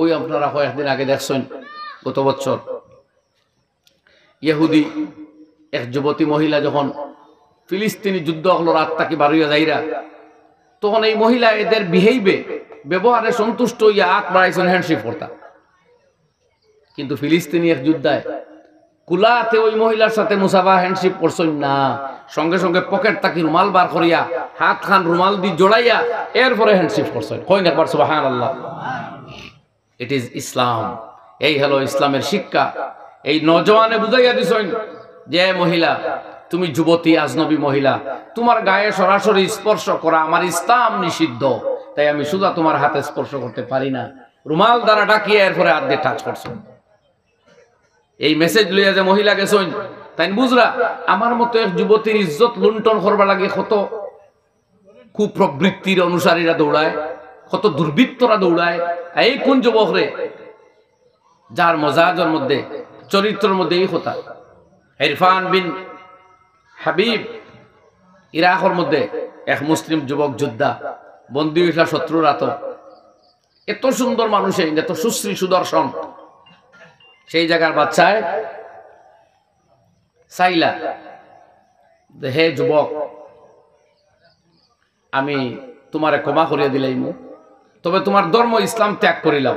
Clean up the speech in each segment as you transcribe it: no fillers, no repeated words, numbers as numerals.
ওই আপনারা কয়েকদিন আগে দেখছেন গত বছর ইহুদি এক যুবতী মহিলা যখন ফিলিস্তিনি যুদ্ধ হলো রাত তাকে বাড়িয়া যাইরা, তখন এই মহিলা এদের ব্যবহারে সন্তুষ্ট হইয়া হাত বাড়াইছেন, হ্যান্ডশেক করতাম। কিন্তু ফিলিস্তিনি এক যুদ্ধায় কুলাতে ওই মহিলার সাথে মুসাফা হ্যান্ডশেক করছেন না, সঙ্গে সঙ্গে পকেট তাকি রুমাল বার করিয়া হাত খান রুমাল দিয়ে জোড়াইয়া এরপরে হ্যান্ডশেক করছেন। কইন একবার সুবহানাল্লাহ। ইট ইজ ইসলাম। এই হলো ইসলামের শিক্ষা। এই নজওয়ানে বুঝাইয়া দিছেন যে মহিলা, তুমি যুবতী আজনবী মহিলা, তোমার গায়ে সরাসরি স্পর্শ করা আমার ইসলাম নিষিদ্ধ, তাই আমি সুজা তোমার হাতে স্পর্শ করতে পারি না। রুমাল দ্বারা ডাকিয়ে এরপরে হাত দিয়ে টাচ করছো। এই মেসেজ লইয়া যে মহিলা গেছেন, তাই বুঝরা আমার মতো এক যুবতীর ইজ্জত লুণ্ঠন করবা লাগে কত কুপ্রবৃত্তির অনুসারীরা দৌড়ায়, কত দুর্বৃত্তরা দৌড়ায়। এই কোন যুবক রে যার মজাজের মধ্যে চরিত্রের মধ্যে এই কথা। ইরফান বিন হাবিব ইরাকের মধ্যে এক মুসলিম যুবক যোদ্ধা বন্দী হইলা শত্রুর হাতে। এত সুন্দর মানুষ, এত সুশ্রী সুদর্শন, সেই জায়গার বাচ্চায় চাইলা হে যুবক, আমি তোমারে ক্ষমা করিয়া দিলাম, তবে তোমার ধর্ম ইসলাম ত্যাগ করিলাম,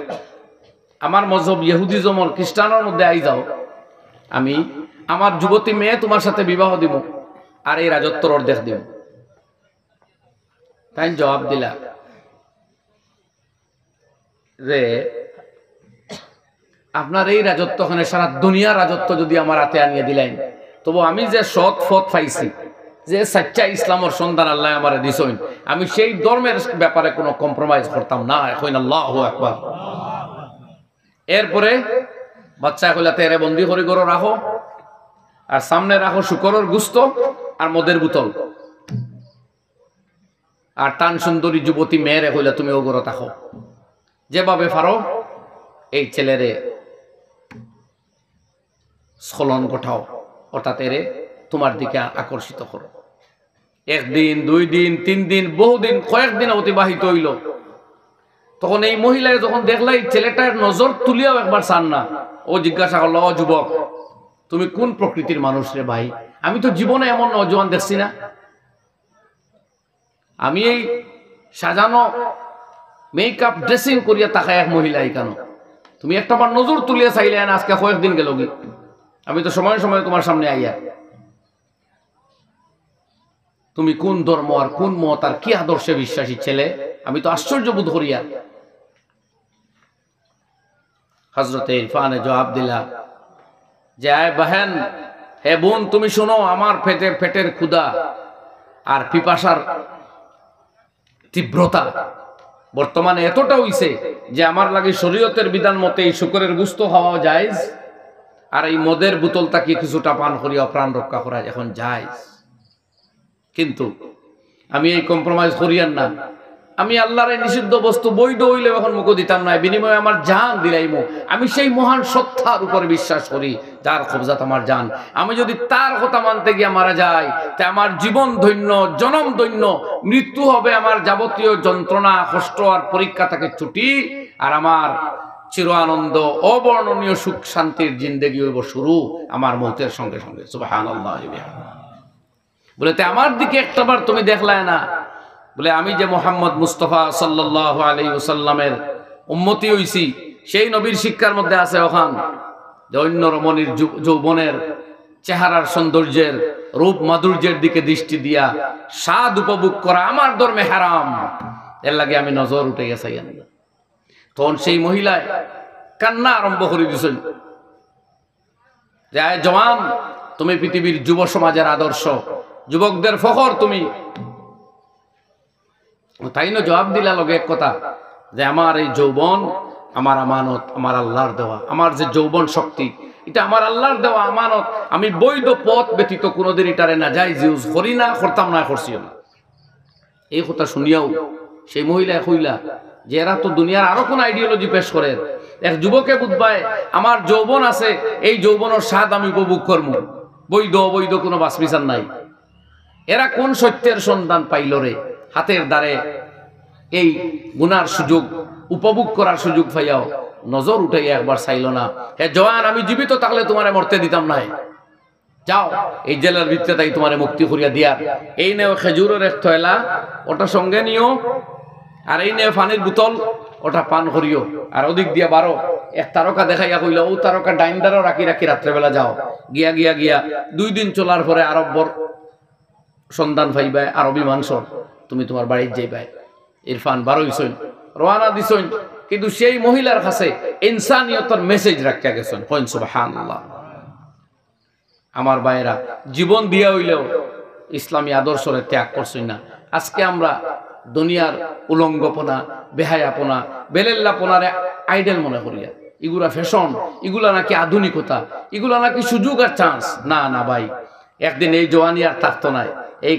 আমার মজহব ইহুদিজম খ্রিস্টানের মধ্যে আই যাও, আমি আমার যুবতী মেয়ে তোমার সাথে বিবাহ দিব আর এই রাজত্বর অর্ধেক দিব। তাই জবাব দিলা যে আপনার এই রাজত্বখানে সারা দুনিয়ার রাজত্ব যদি আমার হাতে আনিয়ে দিলেন, তবু আমি যে সৎ ফত পাইছি, যে সচ্চা ইসলামের সন্ধান আল্লাহ আমার দিছেন, আমি সেই ধর্মের ব্যাপারে কোনো কম্প্রোমাইজ করতাম না। এখন আল্লাহু আকবার। এরপরে বাচ্চা কইলা তেরে বন্দি করে গরো রাখো, আর সামনে রাখো শুকরের গুস্ত আর মদের বোতল, আর টান সুন্দরী যুবতী মেয়েরে কইলা তুমি ও গরো থাকো, যেভাবে পারো এই ছেলেরে স্খলন ঘটাও, অর্থাৎ এরে তোমার দিকে আকর্ষিত করো। একদিন, 2 দিন, 3 দিন, বহুদিন, কয়েকদিন অতিবাহিত হইল। তখন এই মহিলায় যখন দেখলা এই ছেলেটার নজর তুলিয়াও একবার চান না, ও জিজ্ঞাসা করলো, ও যুবক, তুমি কোন প্রকৃতির মানুষ রে ভাই? আমি তো জীবনে এমন নজওয়ান দেখছি না। আমি এই সাজানো মেকআপ ড্রেসিং করিয়া তাকায় এক মহিলা, কেন তুমি একটা বার নজর তুলিয়া চাইলে না? আজকে কয়েকদিন গেল কি, আমি তো সময় সময় তোমার সামনে আইয়া, তুমি কোন ধর্ম আর কোন মত আর কি আদর্শে বিশ্বাসী ছেলে? আমি তো আশ্চর্য বোধ করিয়া। হযরতে ইরফানে জবাব দিলা যে আয় বহেন, হে বোন, তুমি শোনো, আমার পেটের ক্ষুধা আর পিপাসার তীব্রতা বর্তমানে এতটা হইছে যে আমার লাগে শরীয়তের বিধান মতে এই শুকরের গোশত খাওয়া জায়েজ, আর এই মদের বোতলটাকে কিছুটা পান করিয়া প্রাণ রক্ষা করা এখন জায়েজ। কিন্তু আমি এই কম্প্রোমাইজ করিয়ান না। আমি আল্লাহর এই নিষিদ্ধ বস্তু বৈধ হইলে এখন মুখ দিতাম না, বিনিময়ে আমার জান দিলাইমু। আমি সেই মহান সত্তার উপরে বিশ্বাস করি যার কবজাত আমার জান। আমি যদি তার কথা মানতে গিয়ে মারা যাই, তা আমার জীবন ধন্য, জনম ধন্য, মৃত্যু হবে আমার যাবতীয় যন্ত্রণা, কষ্ট আর পরীক্ষা থেকে ছুটি, আর আমার চির আনন্দ, অবর্ণনীয় সুখ শান্তির জিন্দেগি হইব শুরু আমার মৌতের সঙ্গে সঙ্গে। সুবহানাল্লাহ। বলে তে আমার দিকে একটাবার তুমি দেখলায় না? বলে আমি যে মোহাম্মদ মুস্তাফা সাল্লাল্লাহু আলাইহি ওয়াসাল্লামের উম্মতি হইছি, সেই নবীর শিক্ষার মধ্যে আছে ওখান যে অন্য রমণীর যৌবনের চেহারার সৌন্দর্যের রূপ মাধুর্যের দিকে দৃষ্টি দিয়া স্বাদ উপভোগ করা আমার ধর্মে হারাম। এর লাগে আমি নজর উঠে গেছে। তখন সেই মহিলায় কান্না আরম্ভ করে দিয়েছেন যে আয় জওয়ান, তুমি পৃথিবীর যুব সমাজের আদর্শ, যুবকদের ফখর তুমি। তাই না জবাব দিলা লগে এক কথা যে আমার এই যৌবন আমার আমানত, আমার আল্লাহর দেওয়া। আমার যে যৌবন শক্তি, এটা আমার আল্লাহর দেওয়া আমানত। আমি বৈধ পথ ব্যতীত কোনোদিন এটারে না যাই ইউজ করি না, করতাম না, করছিও না। এই কথা শুনিয়াও সেই মহিলা কইলা যে এরা তো দুনিয়ার আরো কোন আইডিওলজি পেশ করে। এক যুবকে বুঝবায় আমার যৌবন আছে, এই যৌবনের স্বাদ আমি উপভোগ করবো, বৈধ অবৈধ কোনো বাসবিচার নাই। এরা কোন সত্যের সন্ধান পাইল রে? হাতের দ্বারে এই গুনার সুযোগ উপভোগ করার সুযোগ পাইয়াও নজর উঠাইয়া একবার চাইল না, হে জওয়ান আমি জীবিত থাকলে তোমারে মরতে দিতাম না, যাও এই জেলার ভিতরে তাই তোমারে মুক্তি করিয়া দিয়ার, এই নেও খেজুরের এক থয়লা ওটা সঙ্গে নিও, আর এই নেও পানির বোতল ওটা পান করিও, আর ওদিক দিয়া বারো এক তারকা দেখাইয়া কইল ও তারকা ডাইনদারও রাখি রাখি রাত্রেবেলা যাও, গিয়া গিয়া গিয়া 2 দিন চলার পরে আরব্বর সন্ধান পাইবাই, আরবি মাংস তুমি তোমার বাড়ির যাইবাই। ইরফান বারোইছইন রওনা দিছইন, কিন্তু সেই মহিলার কাছে ইনসানিয়তের মেসেজ রাখিয়া গেছেন। কইন সুবহানাল্লাহ। আমার ভাইয়েরা জীবন দিয়া হইলেও ইসলামী আদর্শরে ত্যাগ করছই না। আজকে আমরা দুনিয়ার উলঙ্গপনা, বেহায়াপনা, বেলেল্লাপনারে আইডেল মনে করিয়া এগুলা ফ্যাশন, এগুলা নাকি আধুনিকতা, এগুলা নাকি সুযোগ আর চান্স। না না ভাই, একদিন এই জওয়ানি আর থাকতো না, এই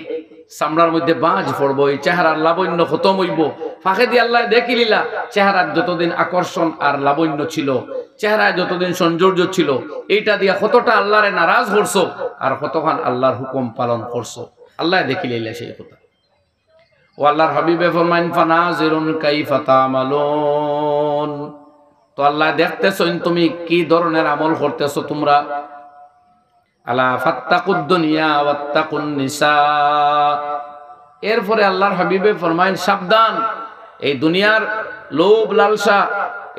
চামড়ার মধ্যে বাজ পড়বো, এই চেহারার লাবণ্য খতম হইব। ফাঁকে দিয়ে আল্লাহ দেখিলিলা চেহারার যতদিন আকর্ষণ আর লাবণ্য ছিল, চেহারায় যতদিন সৌন্দর্য ছিল, এইটা দিয়া কতটা আল্লাহরে নারাজ করছো আর কতক্ষণ আল্লাহর হুকুম পালন করছো, আল্লাহ দেখিলিলা সেই কথা। ও আল্লাহর হাবিবে ফরমাইন ফানাজিরুন কাইফা তামালুন, তো আল্লাহ দেখতেছেন তুমি কি ধরনের আমল করতেছো তোমরা। আলা ফাত্তাকুদ দুনিয়া ওয়াত্তাকুন নিসা, এরপরে আল্লাহর হাবিবে ফরমাইন সাবধান, এই দুনিয়ার লোভ লালসা,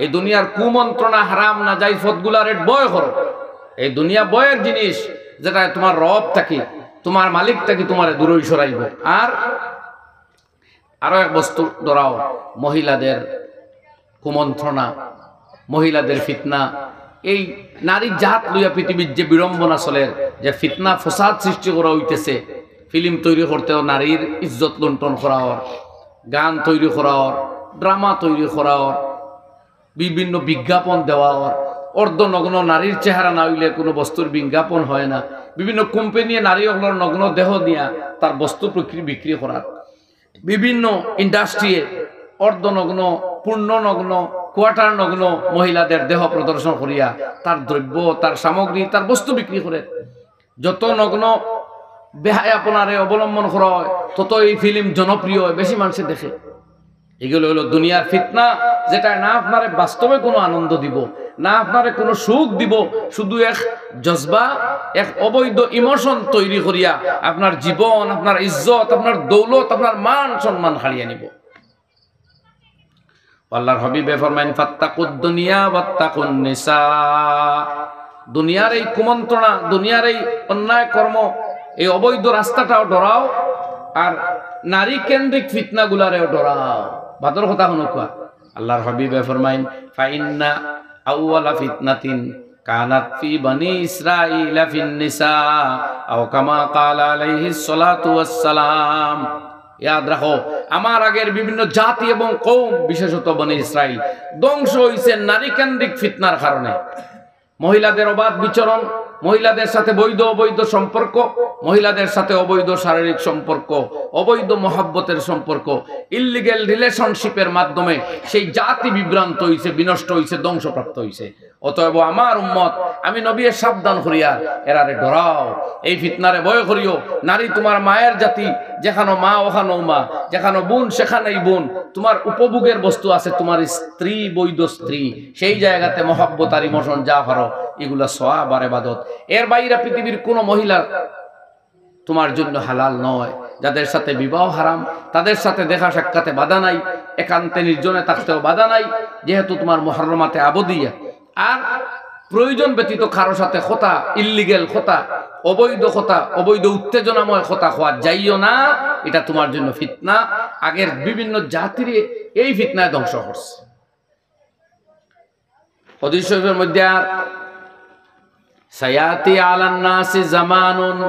এই দুনিয়ার কুমন্ত্রণা, হারাম না যাই ফতগুলার ভয় করো। এই দুনিয়া বয়ের জিনিস, যেটা তোমার রব থাকি, তোমার মালিক থাকি তোমার দূরই সরাইব। আর আরো এক বস্তু ধরাও, মহিলাদের কুমন্ত্রণা, মহিলাদের ফিতনা, এই নারীর জাত লইয়া পৃথিবীর যে বিড়ম্বনা চলে, যে ফিতনা ফসাদ সৃষ্টি করা হইতেছে, ফিল্ম তৈরি করতেও নারীর ইজ্জত লুণ্ঠন করা হর, গান তৈরি করা হর, ড্রামা তৈরি করা হর, বিভিন্ন বিজ্ঞাপন দেওয়া হর, অর্ধনগ্ন নারীর চেহারা না হইলে কোনো বস্তুর বিজ্ঞাপন হয় না, বিভিন্ন কোম্পানি নারী হলোর নগ্ন দেহ দিয়া তার বস্তু বিক্রি করার, বিভিন্ন ইন্ডাস্ট্রিয়ে অর্ধনগ্ন, পূর্ণনগ্ন, কোয়ার্টার নগ্ন মহিলাদের দেহ প্রদর্শন করিয়া তার দ্রব্য, তার সামগ্রী, তার বস্তু বিক্রি করে। যত নগ্ন বেহায়াপনারে অবলম্বন করা হয় তত এই ফিল্ম জনপ্রিয় হয়, বেশি মানুষে দেখে। এগুলো হলো দুনিয়ার ফিতনা, যেটা না আপনারে বাস্তবে কোনো আনন্দ দিব, না আপনারে কোনো সুখ দিব, শুধু এক জজবা, এক অবৈধ ইমোশন তৈরি করিয়া আপনার জীবন, আপনার ইজ্জত, আপনার দৌলত, আপনার মান সম্মান হারিয়ে নিব। আল্লাহর হাবিবে ফরমাইন ফাত্তাকুদ দুনিয়া ওয়াত্তাকুন নিসা, দুনিয়ার এই কুমন্ত্রণা, দুনিয়ার এই অন্যায় কর্ম, এই অবৈধ রাস্তাটাও ডরাও, আর নারী কেন্দ্রিক ফিতনা গুলারেও ডরাও। বাদর কথা হনো কোয়া। আল্লাহর হাবিবে ফরমাইন ফাইন্না আউওয়ালা ফিতনাতিন কানাত ফি বনি ইসরাঈলা ফিন নিসা আও কামা ক্বালা আলাইহিস সালাতু ওয়াস সালাম। ইয়াদ রাখো, আমার আগের বিভিন্ন জাতি এবং কওম, বিশেষত বনি ইসরাইল, ধ্বংস হইছে নারী কেন্দ্রিক ফিতনার কারণে। মহিলাদের অবাধ বিচরণ, মহিলাদের সাথে বৈধ অবৈধ সম্পর্ক, মহিলাদের সাথে অবৈধ শারীরিক সম্পর্ক, অবৈধ মহব্বতের সম্পর্ক, ইল্লিগেল রিলেশনশিপের মাধ্যমে সেই জাতি বিভ্রান্ত হইছে, বিনষ্ট হইছে, ধ্বংসপ্রাপ্ত হইছে। অতএব আমার উম্মত, আমি নবী সাবধান করিয়া এরারে ডরাও, এই ফিতনারে ভয় করিও। নারী তোমার মায়ের জাতি, যেখানে মা ওখানেও মা, যেখানে বোন সেখানেই বোন, তোমার উপভোগের বস্তু আছে, তোমার স্ত্রী, বৈধ স্ত্রী, সেই জায়গাতে মহব্বত আর ইমোশন যা পারো এগুলা সওয়াব আর ইবাদত। এর বাইরে পৃথিবীর কোনো মহিলা তোমার জন্য হালাল নয়। যাদের সাথে বিবাহ হারাম, তাদের সাথে দেখা সাক্ষাতে বাধা নাই, একান্তে নির্জনে থাকতেও বাধা নাই, যেহেতু তোমার মুহররমাতে আবদিয়া। আর প্রয়োজন ব্যতীত কারোর সাথে কথা, ইল্লিগেল কথা, অবৈধ কথা, অবৈধ উত্তেজনাময় কথা হওয়া যাইও না, এটা তোমার জন্য ফিতনা। আগের বিভিন্ন জাতির এই ফিতনায় ধ্বংস করছে। হাদিস শরীফের মধ্যে আর সায়াতি আলান নাসি জামানুন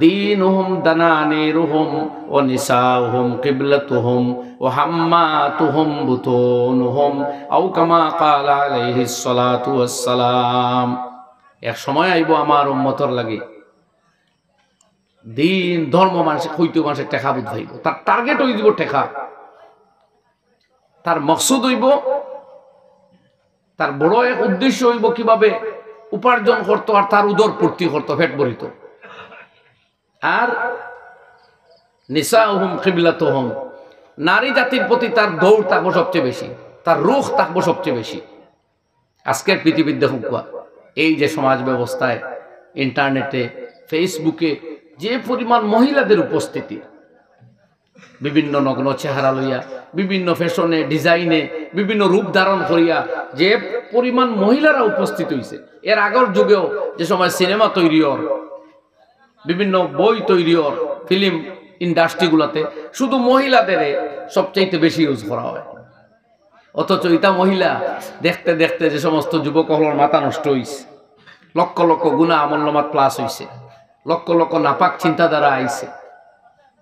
দীনুহুম দানানিরুহুম ওয়া নিসাউহুম কিবলাতুহুম ওয়া হাম্মাতুহুম বুতুনুহুম আও কামা ক্বালা আলাইহিস সালাতু ওয়াস সালাম। এক সময় আইব আমার উম্মতর লাগে দিন ধর্ম মানুষ হইতে মানুষের টেকা বুঝ হইব, তার টার্গেট হই দিব টেকা, তার মকসুদ হইব, তার বড় এক উদ্দেশ্য হইব কিভাবে উপার্জন করতো আর তার উদর পূর্তি করতো, পেট ভরিত। আর নিসাউহুম কিবলাতুহুম, নারী জাতির প্রতি তার দৌড় থাকবো সবচেয়ে বেশি। তার রুখ থাকবো সবচেয়ে বেশি। আজকের পৃথিবীর দেখুক এই যে সমাজ ব্যবস্থায় ইন্টারনেটে ফেসবুকে যে পরিমাণ মহিলাদের উপস্থিতি, বিভিন্ন নগ্ন চেহারা লইয়া, বিভিন্ন ফ্যাশনে ডিজাইনে, বিভিন্ন রূপ ধারণ করিয়া যে পরিমাণ মহিলারা উপস্থিত হইছে। এর আগের যুগেও যে সময় সিনেমা তৈরি হর, বিভিন্ন বই তৈরি হর, ফিল্ম ইন্ডাস্ট্রিগুলোতে শুধু মহিলাদের সবচাইতে বেশি ইউজ করা হয়। অথচ ইতা মহিলা দেখতে দেখতে যে সমস্ত যুবক হলর মাথা নষ্ট হইছে, লক্ষ লক্ষ গুনাহ আমলনামাত প্লাস হইছে, লক্ষ লক্ষ নাপাক চিন্তাধারা আইছে,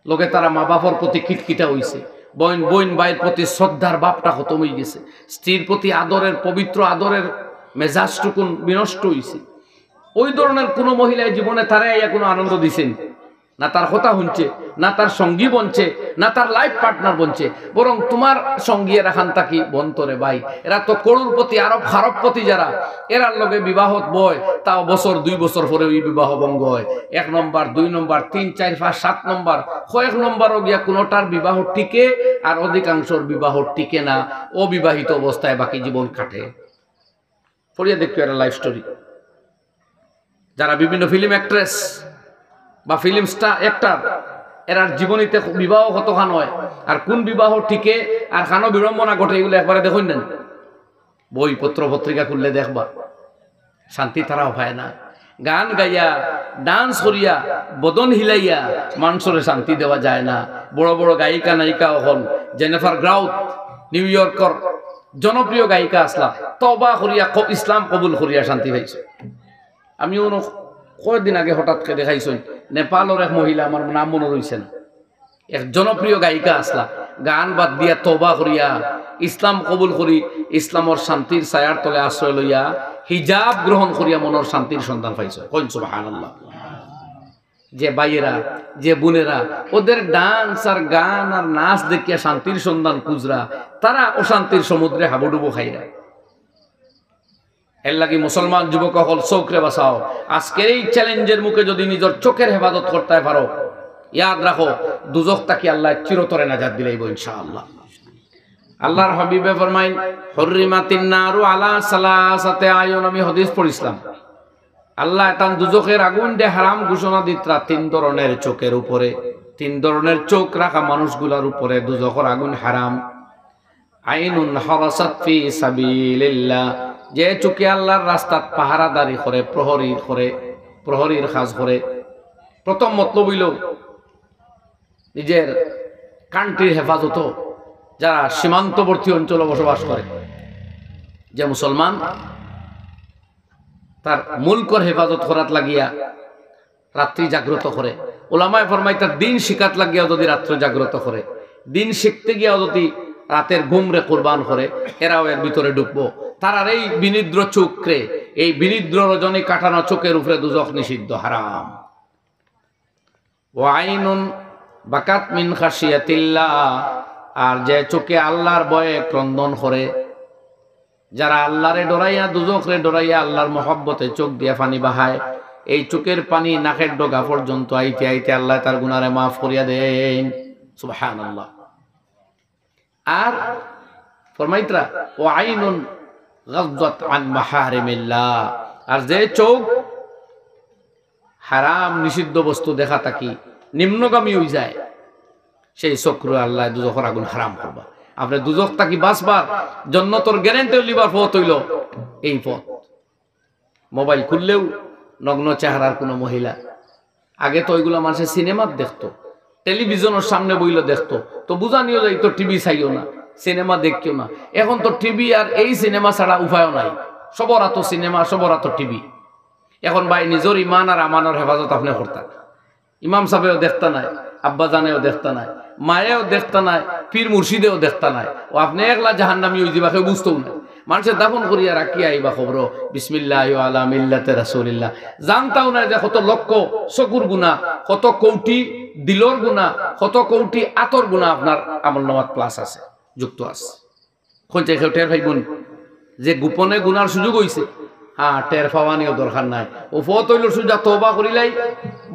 লোকে তারা মা বাবার প্রতি খিটখিটা হইছে, বোন ভাইয়ের প্রতি শ্রদ্ধার বাপটা খতম হয়ে গেছে, স্ত্রীর প্রতি আদরের পবিত্র আদরের মেজাজটুকুন বিনষ্ট হইছে। ওই ধরনের কোনো মহিলায় জীবনে তারাই কোনো আনন্দ দিছেন না, তার কথা শুনছে না, তার সঙ্গী বনছে না, তার লাইফ পার্টনার বনছে, বরং তোমার সঙ্গী রাখান তাকি বন্তরে ভাই। এরা তো করুরপতি আরব খারবপতি যারা, এরার লগে বিবাহত বয়, তাও বছর 2 বছর পরে ওই বিবাহ ভঙ্গ হয়। 1 নম্বর 2 নম্বর 3 4 5 7 নম্বর, কয়েক নম্বরও গিয়া কোনোটার বিবাহ টিকে আর অধিকাংশর বিবাহ টিকে না, অবিবাহিত অবস্থায় বাকি জীবন কাটে। পড়িয়া দেখতো এরা লাইফ স্টোরি। যারা বিভিন্ন ফিল্ম অ্যাক্ট্রেস বা ফিল্ম স্টার অ্যাক্টর, এরার জীবনীতে বিবাহ কতখান হয় আর কোন বিবাহ টিকে আর খানো বিড়ম্বনা ঘটে, এগুলো একবারে দেখুন না। বই পত্র পত্রিকা খুললে দেখবা, শান্তি তারাও পায় না। গান গাইয়া ডান্স করিয়া বদন হিলাইয়া মানুষের শান্তি দেওয়া যায় না। বড় বড় গায়িকা নায়িকা হল, জেনিফার গ্রাউথ নিউ ইয়র্কর জনপ্রিয় গায়িকা আসলা, তওবা করিয়া ইসলাম কবুল করিয়া শান্তি পাইছে। আমি কয়েকদিন আগে হঠাৎ দেখাইছি নেপালের এক মহিলা, আমার নাম মনে রয়েছে না, এক জনপ্রিয় গায়িকা আসলা, গান বাদ দিয়া তওবা করিয়া ইসলাম কবুল করি ইসলামর শান্তির ছায়ার তলে আশ্রয় লইয়া হিজাব গ্রহণ করিয়া মনের শান্তির সন্ধান পাইছে। কইন সুবহানাল্লাহ। যে ভাইয়েরা যে বোনেরা ওদের ডান্স আর গান আর নাচ দেখিয়া শান্তির সন্ধান খুঁজরা, তারা অশান্তির সমুদ্রে হাবুডুবু খাইরা। এর লাগি মুসলমান যুবক হল চোখরে বাঁচাও। আজকের এই চ্যালেঞ্জের মুখে যদি নিজের চোখের হেফাজত করতে পারো, ইয়াদ রাখো দুজখ তাকে আল্লাহ চিরতরে নাজাত দিলাইব ইনশাআল্লাহ। আল্লাহর হাবিবে ফরমাইন হুররিমাতিন নারু আলা সালাসাতে আয়ুন। আমি হাদিস পড়িছিলাম, আল্লাহ তান দুজখের আগুন দে হারাম ঘোষণা দিতরা 3 ধরনের চোখের উপরে, 3 ধরনের চোখ রাখা মানুষগুলোর উপরে দুজখের আগুন হারাম। আইনুন হারাসাত ফি সাবিলিল্লাহ, যে চোখে আল্লাহর রাস্তাত পাহারাদারি করে, প্রহরীর কাজ করে। প্রথম মতলব হইল নিজের কান্ট্রির হেফাজত। যারা সীমান্তবর্তী অঞ্চলে বসবাস করে, যে মুসলমান তার মুলকর হেফাজত করাত লাগিয়া রাত্রি জাগ্রত করে। ওলামায়ে ফরমায় তার দিন শিখাত লাগিয়া যদি রাত্রি জাগ্রত করে, দিন শিখতে গিয়া যদি রাতের ঘুমরে কোরবান করে, এরাও এর ভিতরে ঢুকবো। তারার এই বিনিদ্র চোখরে, এই বিনিদ্র রজনী কাটানো চোখের উপরে দুজখ নিষিদ্ধ, হারাম। ওয়াইনুন বাকাত মিন খাশিয়াতিল্লাহ, আর যে চোখে আল্লাহর ভয়ে ক্রন্দন করে, যারা আল্লাহরে ডরাইয়া দুজখরে ডরাইয়া আল্লাহর মহব্বতে চোখ দিয়া পানি বাহায়, এই চোখের পানি নাকের ডগা পর্যন্ত আইতে আইতে আল্লাহ তার গুনারে মাফ করিয়া দেন। সুবহানাল্লাহ। আর ফরমাইতরা ওয়াইনুন গাযযাত আন মাহারিমিল্লাহ, আর যে চোখ হারাম নিষিদ্ধ বস্তু দেখা থাকি নিম্নগামী হয়ে যায়, সেই চোখরে আল্লাহ দুজখের আগুন হারাম করবা। আপনি দুজখ থাকি বাঁচবার জান্নাতের গ্যারান্টি লিবার পথ হইল এই পথ। মোবাইল খুললেও নগ্ন চেহারার কোনো মহিলা, আগে তো ওইগুলো মানুষের সিনেমার দেখতো, টেলিভিশনের সামনে বইলে দেখতো, তো বুঝানিও যাই তো টিভি চাইও না, সিনেমা দেখিও না। এখন তো টিভি আর এই সিনেমা ছাড়া উপায়ও নাই, সবরা তো সিনেমা, সবরা তো টিভি। এখন ভাই নিজের ইমান আর আমানের হেফাজত আপনি করতেন, ইমাম সাহেবেও দেখতে নাই, আব্বা জানেও দেখতে নাই, মায়েও দেখতে নাই, পীর মুর্শিদেও দেখতে নাই, ও আপনি একলা জাহান্নামী ওই যাবাকে বুঝতেও নাই। মানুষের দাফন করিয়া রাখি আইবা খবর বিসমিল্লাহ আলা মিল্লাতে রাসূলিল্লাহ, জানতাও না যে কত লক্ষ চকুর গুনাহ, কত কোটি দিলর গুনাহ, কত কোটি আতর গুনাহ আপনার আমলনামাত প্লাস আছে, যুক্ত আছে। কোনটা কেউ টের ভাইবুন যে গোপনে গুনার সুযোগ হইছে, হ্যাঁ টের পাওয়ানিও দরকার নাই। ও ফত হইল সুজা তওবা করিলাই,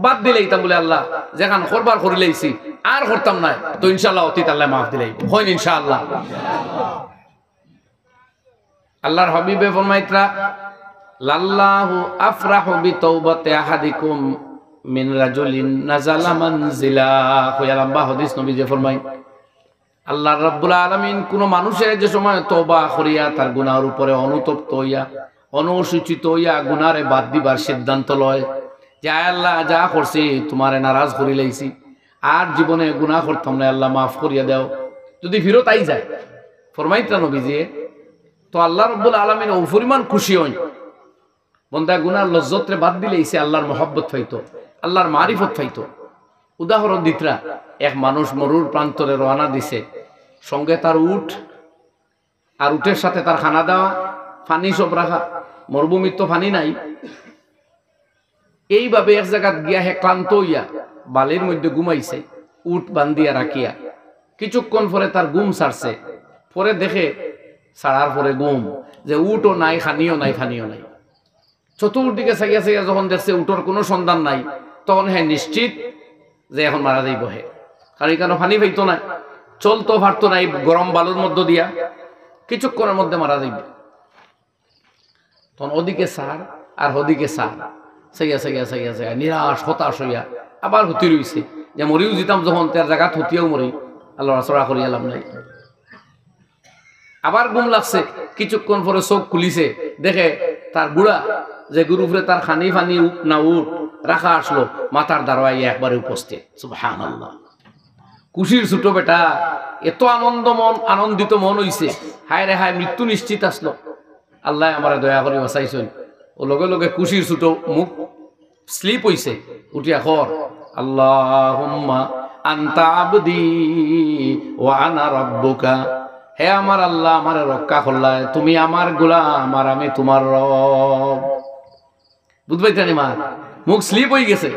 বাদ দিলেই তা বলে আল্লাহ যেখান করবার করিলাইছি আর করতাম না, তো ইনশাআল্লাহ অতীত আল্লাহ মাফ দিলাই, হয় ইনশাআল্লাহ। আল্লাহর হাবিবে ফরমাইতরা লাল্লাহু আফরাহু বিতাওবাতি আহাদিকুম মিন রাজুলিন নাযালা মানজিলা। কইয়া লম্বা হাদিস নবীজি ফরমাই আল্লাহ রাব্বুল আলামিন কোন মানুষের যে সময় তওবা করিয়া তার গুনাহের উপরে অনুতপ্ত হইয়া অনুসূচিত হইয়া গুনারে বাদ দিবার সিদ্ধান্ত লয় যে আল্লাহ যা করছি তোমারে নারাজ করি লাইছি, আর জীবনে গুনাহ করতাম না, আল্লাহ মাফ করিয়া দাও, যদি ফিরত আই যায় ফরমাইতরা নবীজি, তো আল্লাহ রাব্বুল আলামিন ও পরিমাণ খুশি হই বন্দা গুনার লজ্জতরে বাদ দিলেইছে আল্লাহর মহব্বত পাইতো, আল্লাহর মারিফত পাইতো। উদাহরণ দিতরা, এক মানুষ মরুর প্রান্তরে রওনা দিছে, সঙ্গে তার উট, আর উটের সাথে তার খানা দেওয়া, পানি সব রাখা, মরুভূমির তো পানি নাই। এইভাবে এক জায়গাত গিয়া হে ক্লান্ত হইয়া বালির মধ্যে ঘুমাইছে উট বান্ধিয়া রাখিয়া। কিছুক্ষণ পরে তার ঘুম ছাড়ছে, পরে দেখে ছাড়ার পরে ঘুম যে উটও নাই, খানিও নাই, ফানিও নাই। চতুর্দিকে চাইয়া চাইয়া যখন দেখছে উটোর কোনো সন্ধান নাই, তখন হ্যাঁ নিশ্চিত যে এখন মারা যাইব হে, কারণ এখানে পানি পাইতো না, চলতো পারতো না, এই গরম বালুর মধ্য দিয়া কিছুক্ষণের মধ্যে মারা যাইব। তখন ওদিকে সার আর ওদিকে সার, চাইয়া চাইয়া চাইয়া চাইয়া নিরাশ হতাশ হইয়া আবার হুতি রইছে যে মরিও যেতাম যখন তার জায়গা হতিয়াও মরি, আল্লাহ চড়া করিয়া লাভ নাই। আবার ঘুম লাগছে, কিছুক্ষণ পরে চোখ খুলিছে, দেখে তার বুড়া যে গুরুফরে তার খানি ফানি না উঠ রাখা আসলো মাথার দাঁড়ায় একবারে উপস্থিত। সুবহানাল্লাহ, খুশির ছোট বেটা, এত আনন্দিত মন হইছে, হায় রে হায় মৃত্যু নিশ্চিত আসলো, আল্লাহ আমার দয়া করে বাঁচাইছেন। ও লগে লগে খুশির ছোট মুখ স্লিপ হইছে, উঠিয়া খর আল্লাহুম্মা আনতা আবদি ওয়া আনা রাব্বুকা, হে আমার আল্লাহ আমার রক্ষা করলাই, তুমি আমার গোলাম আর আমি তোমার রব। বুঝবাইতানি মা, মুখ স্লিপ হয়ে গেছে,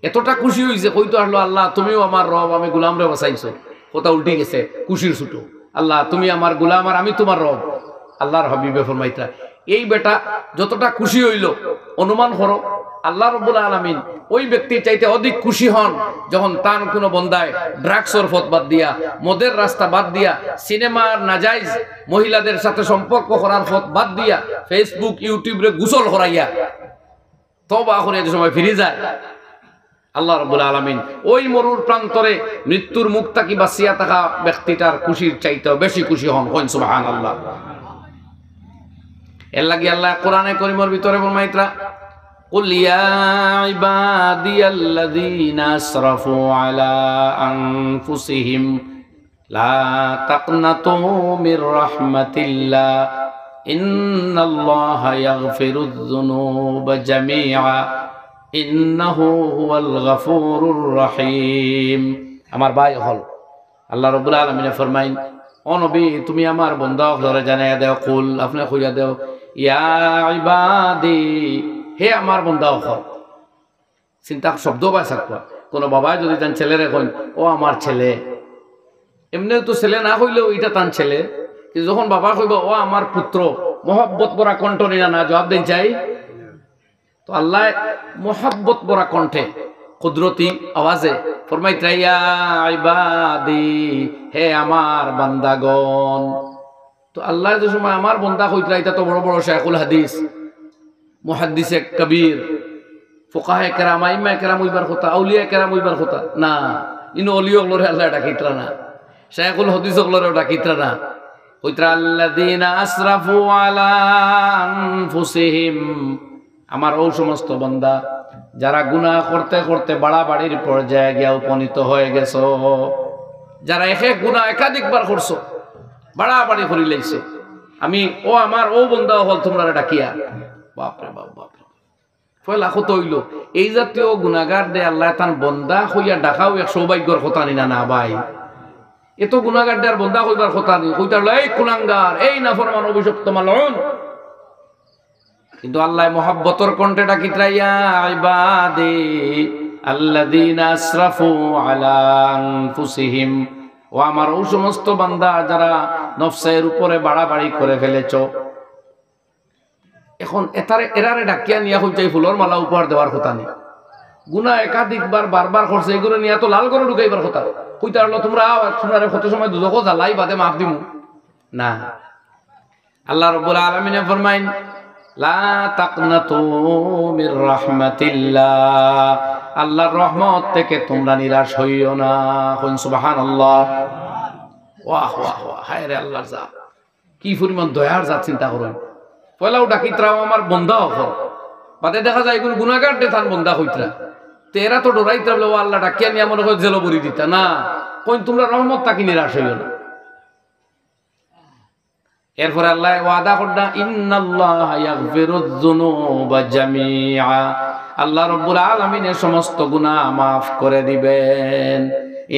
এতটা খুশি হয়েছে, কইতো আসলো আল্লাহ তুমিও আমার রব, আমি গোলাম রে বাঁচাইছো। কথা উল্টে গেছে, খুশির ছোট, আল্লাহ তুমি আমার গোলাম আর আমি তোমার রব। আল্লাহর হাবিবে ফরমাইতা এই বেটা যতটা খুশি হইল, অনুমান করো আল্লাহ রাব্বুল আলামিন ওই ব্যক্তির চাইতে অধিক খুশি হন যখন তার কোনো বন্দায় ড্রাগসের পথ বাদ দিয়া, মদের রাস্তা বাদ দিয়া, সিনেমার নাজাইজ মহিলাদের সাথে সম্পর্ক করার পথ বাদ দিয়া, ফেসবুক ইউটিউবে গোসল করাইয়া তওবা করে যে সময় ফিরে যায়, আল্লাহ রাব্বুল আলামিন ওই মরুর প্রান্তরে মৃত্যুর মুখ থেকে বাঁচিয়া থাকা ব্যক্তিটার খুশির চাইতে বেশি খুশি হন। কইন সুবহানাল্লাহ। এর লাগি আল্লাহ কোরআনে কারীমের ভিতরে ফরমাইতরা কুল ইয়া ইবাদিয়াল্লাযীনা আসরাফু আলা আনফুসিহিম লা তাকনাতু মির রাহমাতিল্লাহ ইন্নাল্লাহা ইয়াগফিরুয যুনুবা জামিআ ইন্নাহু হুয়াল গফুরুর রহিম। আমার ভাই হল আল্লাহ রাব্বুল আলামিন ফরমাইন, ও নবী তুমি আমার বান্দা হলরে জানাইয়া দাও, কুল আপনি কইয়া দাও ইয়া ইবাদি, হে আমার বান্দা হল। চিন্তা শব্দ পায় থাকবা, কোন বাবা যদি তার ছেলেরে কইন ও আমার ছেলে, এমনিও তো ছেলে না হইলেও এটা তার ছেলে, কিন্তু যখন বাবা কইব ও আমার পুত্র, মহব্বত ভরা কণ্ঠ নিয়ে না জবাব দেন চাই। তো আল্লাহ মহব্বত ভরা কণ্ঠে কুদরতি আওয়াজে ফরমাইতরা ইয়া ইবাদি, হে আমার বান্দাগণ। তো আল্লাহ যে সময় আমার বান্দা কইতরা, এটা তো বড় বড় শায়খুল হাদিস, মুহাদ্দিসে কবির, ফুকাহে কেরাম, আইম্মা কেরাম হইবার কথা, আউলিয়া কেরাম হইবার কথা না, ইনো অলিও লরে আল্লাহ ডাকিতরা না, শায়খুল হাদিস লরে ডাকিতরা না, কইতরা আল্লাযীনা আসরাফু আলা আনফুসিহিম, আমার ও সমস্ত বান্দা যারা গুনাহ করতে করতে বাড়াবাড়ির পর্যায়ে গিয়া উপনীত হয়ে গেছো, যারা এক গুনাহ একাধিকবার করছো, বাড়াবাড়ি করি লাইছো, আমি ও আমার ও বান্দা হল তোমরা ডাকিয়া। বাপরে বাপ, বাপরে পয়লা কত হইল এই জাতীয় গুনাহগার দে আল্লাহ তান বান্দা হইয়া ডাকাও এক সৌভাগ্যর কথা নিনা না ভাই। এত গুনাহগার দে আর বান্দা হইবার কথা নেই, কইতার এই কুলাঙ্গার, এই নাফরমান, অভিশপ্ত মালউন। কিন্তু আল্লাহ মহব্বতর কণ্ঠে ডাকিতরা ইয়া ইবাদি আল্লাযীনা আসরাফু আলা আনফুসিহিম, ও আমার ও সমস্ত বান্দা যারা নফসের উপরে বাড়াবাড়ি করে ফেলেছো। এখন এরারে ডাকিয়া নিয়া হইতাই ফুলর মালা উপহার দেওয়ার কথা নেই, গুনাহ একাধিকবার বারবার করছে, এগুলো নিয়ে তো লাল করে ঢুকাইবার কথা। কইতার তোমরা কত সময় দুজকো জ্বালাই বাদে মাফ দিমু না, আল্লাহ রাব্বুল আলামিন ফরমাইন লা তাকনাতু মির রাহমাতিল্লাহ, আল্লাহর রহমত থেকে তোমরা নিরাশ হইও না। সুবহানাল্লাহ। ওয়াহ ওয়াহ ওয়াহ, হায় রে আল্লাহর জাত, কি পরিমাণ দয়ার জাত চিন্তা করুন। পয়লাও ডাকিতরাও আমার বন্ধা হল, বাদে দেখা যায় এগুলো গুনাহগার দে তার বন্ধা হইতরা, তেরা তো ডরাইতরা বলে ও আল্লাহ ডাকিয়া নিয়ে মনে করে জেল বরি দিতা না, কই তোমরা রহমত তাকে নিরাশ হইও না। এরপরে আল্লাহ ওয়াদা করলেন ইন্নাল্লাহা ইয়াগফিরুয যুনুবা জামিআ, আল্লাহ রাব্বুল আলামিনের সমস্ত গুনাহ maaf করে দিবেন।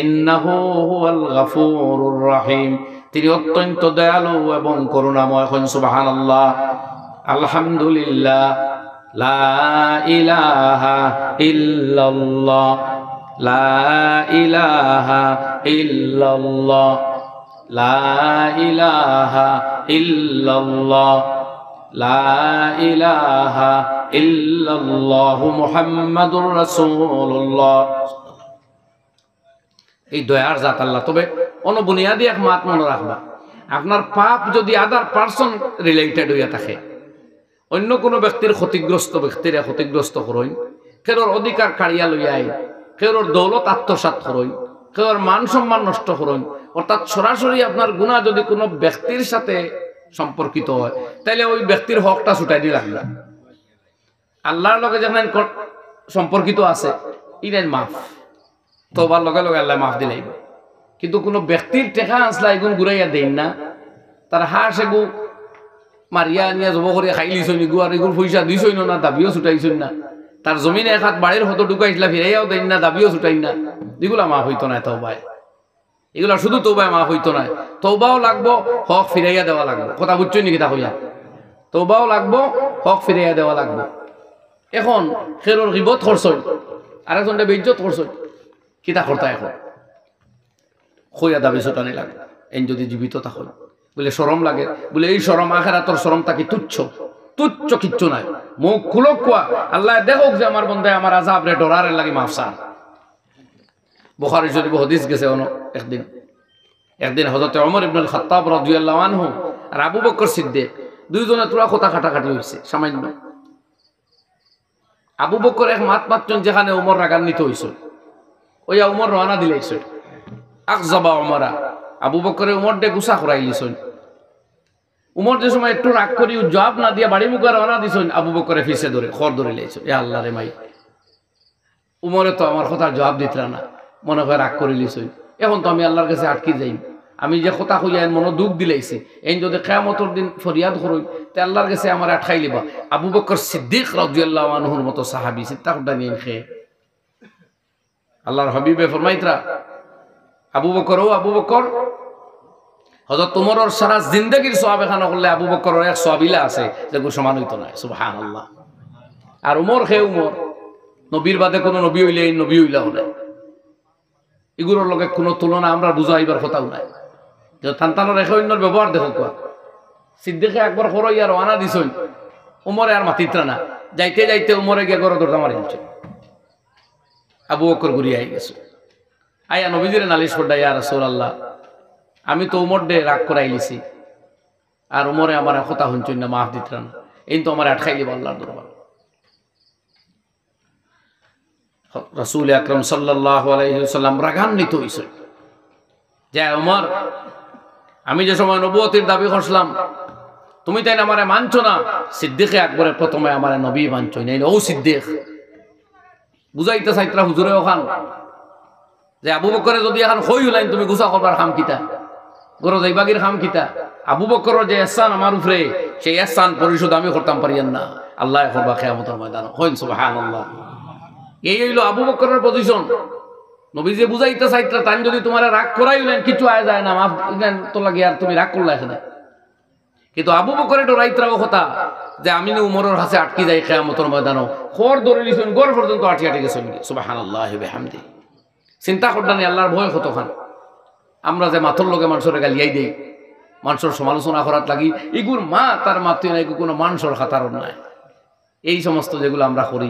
ইন্নাহু হুয়াল গাফুরুর রহিম, তিনি অত্যন্ত দয়ালু এবং করুণাময়। সুবহানাল্লাহ। আলহামদুলিল্লাহ, লা ইলাহা ইল্লাল্লাহ, লা ইলাহা ইল্লাল্লাহ, লা ইলাহা ইল্লাল্লাহ, লা ইলাহা ইল্লাল্লাহু মুহাম্মাদুর রাসূলুল্লাহ। এই দয়ার জাত আল্লাহ। তবে অনুবুনিয়াদি এক মাত মনে রাখবা, আপনার পাপ যদি আদার পার্সন রিলেটেড হইয়া থাকে, অন্য কোনো ব্যক্তির ক্ষতিগ্রস্ত ব্যক্তিরা ক্ষতিগ্রস্ত করইন, কেউর অধিকার কাড়িয়া লইয়াই, কেউর দৌলত আত্মসাৎ করইন, কেউর মান সম্মান নষ্ট করইন, অর্থাৎ সরাসরি আপনার গুনাহ যদি কোনো ব্যক্তির সাথে সম্পর্কিত হয়, তাহলে ওই ব্যক্তির হকটা ছুটাই দিয়ে রাখবে। আল্লাহর লগে যেখানে সম্পর্কিত আছে ইরেন মাফ, তোবার লগে লগে আল্লাহ মাফ দিলাই। কিন্তু কোনো ব্যক্তির টেকা আসলা এগুন ঘুরাইয়া দেন না, তার হাঁস এগু মারিয়া নিয়ে জব করিয়া খাই লিছই নিগু, আর এগুলো পয়সা দিছই না, দাবিও ছুটাইছই না, তার জমিনে এক হাত বাড়ির হতো ঢুকাইছিলা ফিরাইয়াও দেন না, দাবিও ছুটাই না, এগুলা মাফ হইতো না। তওবায় এগুলা শুধু তওবায় মাফ হইতো না, তওবাও লাগবো, হক ফিরাইয়া দেওয়া লাগবো। কথা বুঝছই নাকি তা হইয়া? তওবাও লাগবো, হক ফিরাইয়া দেওয়া লাগবো। এখন খেরোর গিবত করছই, আরেকজনটা বেইজ্জত করছই, কিতা করতা এখন খইয়া দাবি ছুটানি লাগে। এন যদি জীবিত থাকো বলে শরম লাগে, বলে এই শরম আখিরাতের শরম তাকে তুচ্ছ, তুচ্ছ কিচ্ছু নাই। মুখ খুলো কোয়া, আল্লাহ দেখুক যে আমার বন্দায় আমার আযাব রে ডরারে লাগি মাফসার। বুখারী শরীফ হাদিস গেছে একদিন হযরত ওমর ইবনুল খাত্তাব রাদিয়াল্লাহু আনহু আর আবু বকর সিদ্দিক দুইজনে তোরা কথা কাটাকাটি হইছে সামান্য। আবু বকর এক মাত মাত্রন যেখানে ওমর রাগান্বিত হইছে, ওইয়া ওমর রওনা দিলাইছে। আকযাবা ওমরা, আবু বকরে উমর ডে গুসা করাই লিছন। উমর যে সময় একটু রাগ করি জবাব না দিয়া বাড়ি মুখে রওনা দিছন, আবু বকরে ফিসে ধরে খর ধরে লাইছে। এ আল্লাহ রে মাই, উমরে তো আমার কথার জবাব দিতরা না, মনে হয় রাগ করে লিছই। এখন তো আমি আল্লাহর কাছে আটকি যাই, আমি যে কথা কইয়া মনে দুঃখ দিলাইছে, এই যদি কিয়ামতের দিন ফরিয়াদ করই তে আল্লাহর কাছে আমার আটকাই লিবা। আবু বকর সিদ্দিক রাদিয়াল্লাহু আনহুর মতো সাহাবী চিন্তা করতে নিয়ে খেয়ে আল্লাহর হাবিবে ফরমাইতরা, আবু বকর ও আবু বকর, হযরত ওমরের সারা জিন্দেগীর সওয়াব এখানে করলে আবু বকরের এক সওয়াবিলা আছে যে সমান হইতো না। সুবহানাল্লাহ। আর উমর খে উমর, নবীর বাদে কোনো নবী হইলে এই নবী হইলা হলে এগুলোর লগে কোনো তুলনা আমরা বুঝাইবার কথাও নাই। যে তান্তানোর একে অন্যর ব্যবহার দেখো কোয়া, সিদ্দিকে একবার খরো ইয়ার ওয়ানা দিছই, উমরে আর মাতিত্রা না, যাইতে যাইতে উমরে গিয়ে গড় দরজা মারি দিচ্ছে। আবু বকর ঘুরিয়ে আই গেছে, আয়া নবীজির নালিশ করডা, ইয়া রাসূলুল্লাহ আমি তো উমর ডে রাগ করাই লিছি, আর উমরে আমার কথা শুনছই না, মাফ দিতরা না, এই তো আমার আটকাই দিব আল্লাহর দরবার। রাসূল আকরাম সাল্লাল্লাহু আলাইহি ওয়াসাল্লাম রাগান্বিত হইছে যে উমর, আমি যে সময় নবুয়তির দাবি করছিলাম তুমি তাই আমারে মানছো না। সিদ্দিকে আকবরের প্রথমে আমারে নবী মানছই নাই, ও সিদ্দিক বুঝাইতে চাইতরা হুজুরে ওখান যে আবু বকরে যদি এখন হই হলাইন তুমি গুছা করবার খাম কিতা, গরো যাইবাগির খাম কিতা। আবু বকরের যে ইহসান আমার উপরে, সেই ইহসান পরিশোধ আমি করতাম পারিয়ান না, আল্লাহ করবা কিয়ামতের ময়দানে। হইন সুবহানাল্লাহ। এই হইল আবু বকরের পজিশন। নবী যে বুঝাইতে চাইতরা তাই যদি তোমার রাগ করাই হলেন কিছু আয় যায় না, মাফ তো লাগে আর তুমি রাগ করলা এখানে। কিন্তু আবু বকরে ডরাইতরা কথা যে আমি উমরের কাছে আটকি যাই কিয়ামতের ময়দানে, খর ধরে নিছেন গড় পর্যন্ত আটকে আটকে গেছেন। সুবহানাল্লাহি ওয়া বিহামদি। চিন্তা করতেন আল্লাহর ভয় কতখান। আমরা যে মাথর লগে মানুষের গালিয়াই দেই, মানুষের সমালোচনা করার লাগি, এগুর মা তার মাতৃ নাই, কোনো মানুষের খাতারও নাই। এই সমস্ত যেগুলো আমরা করি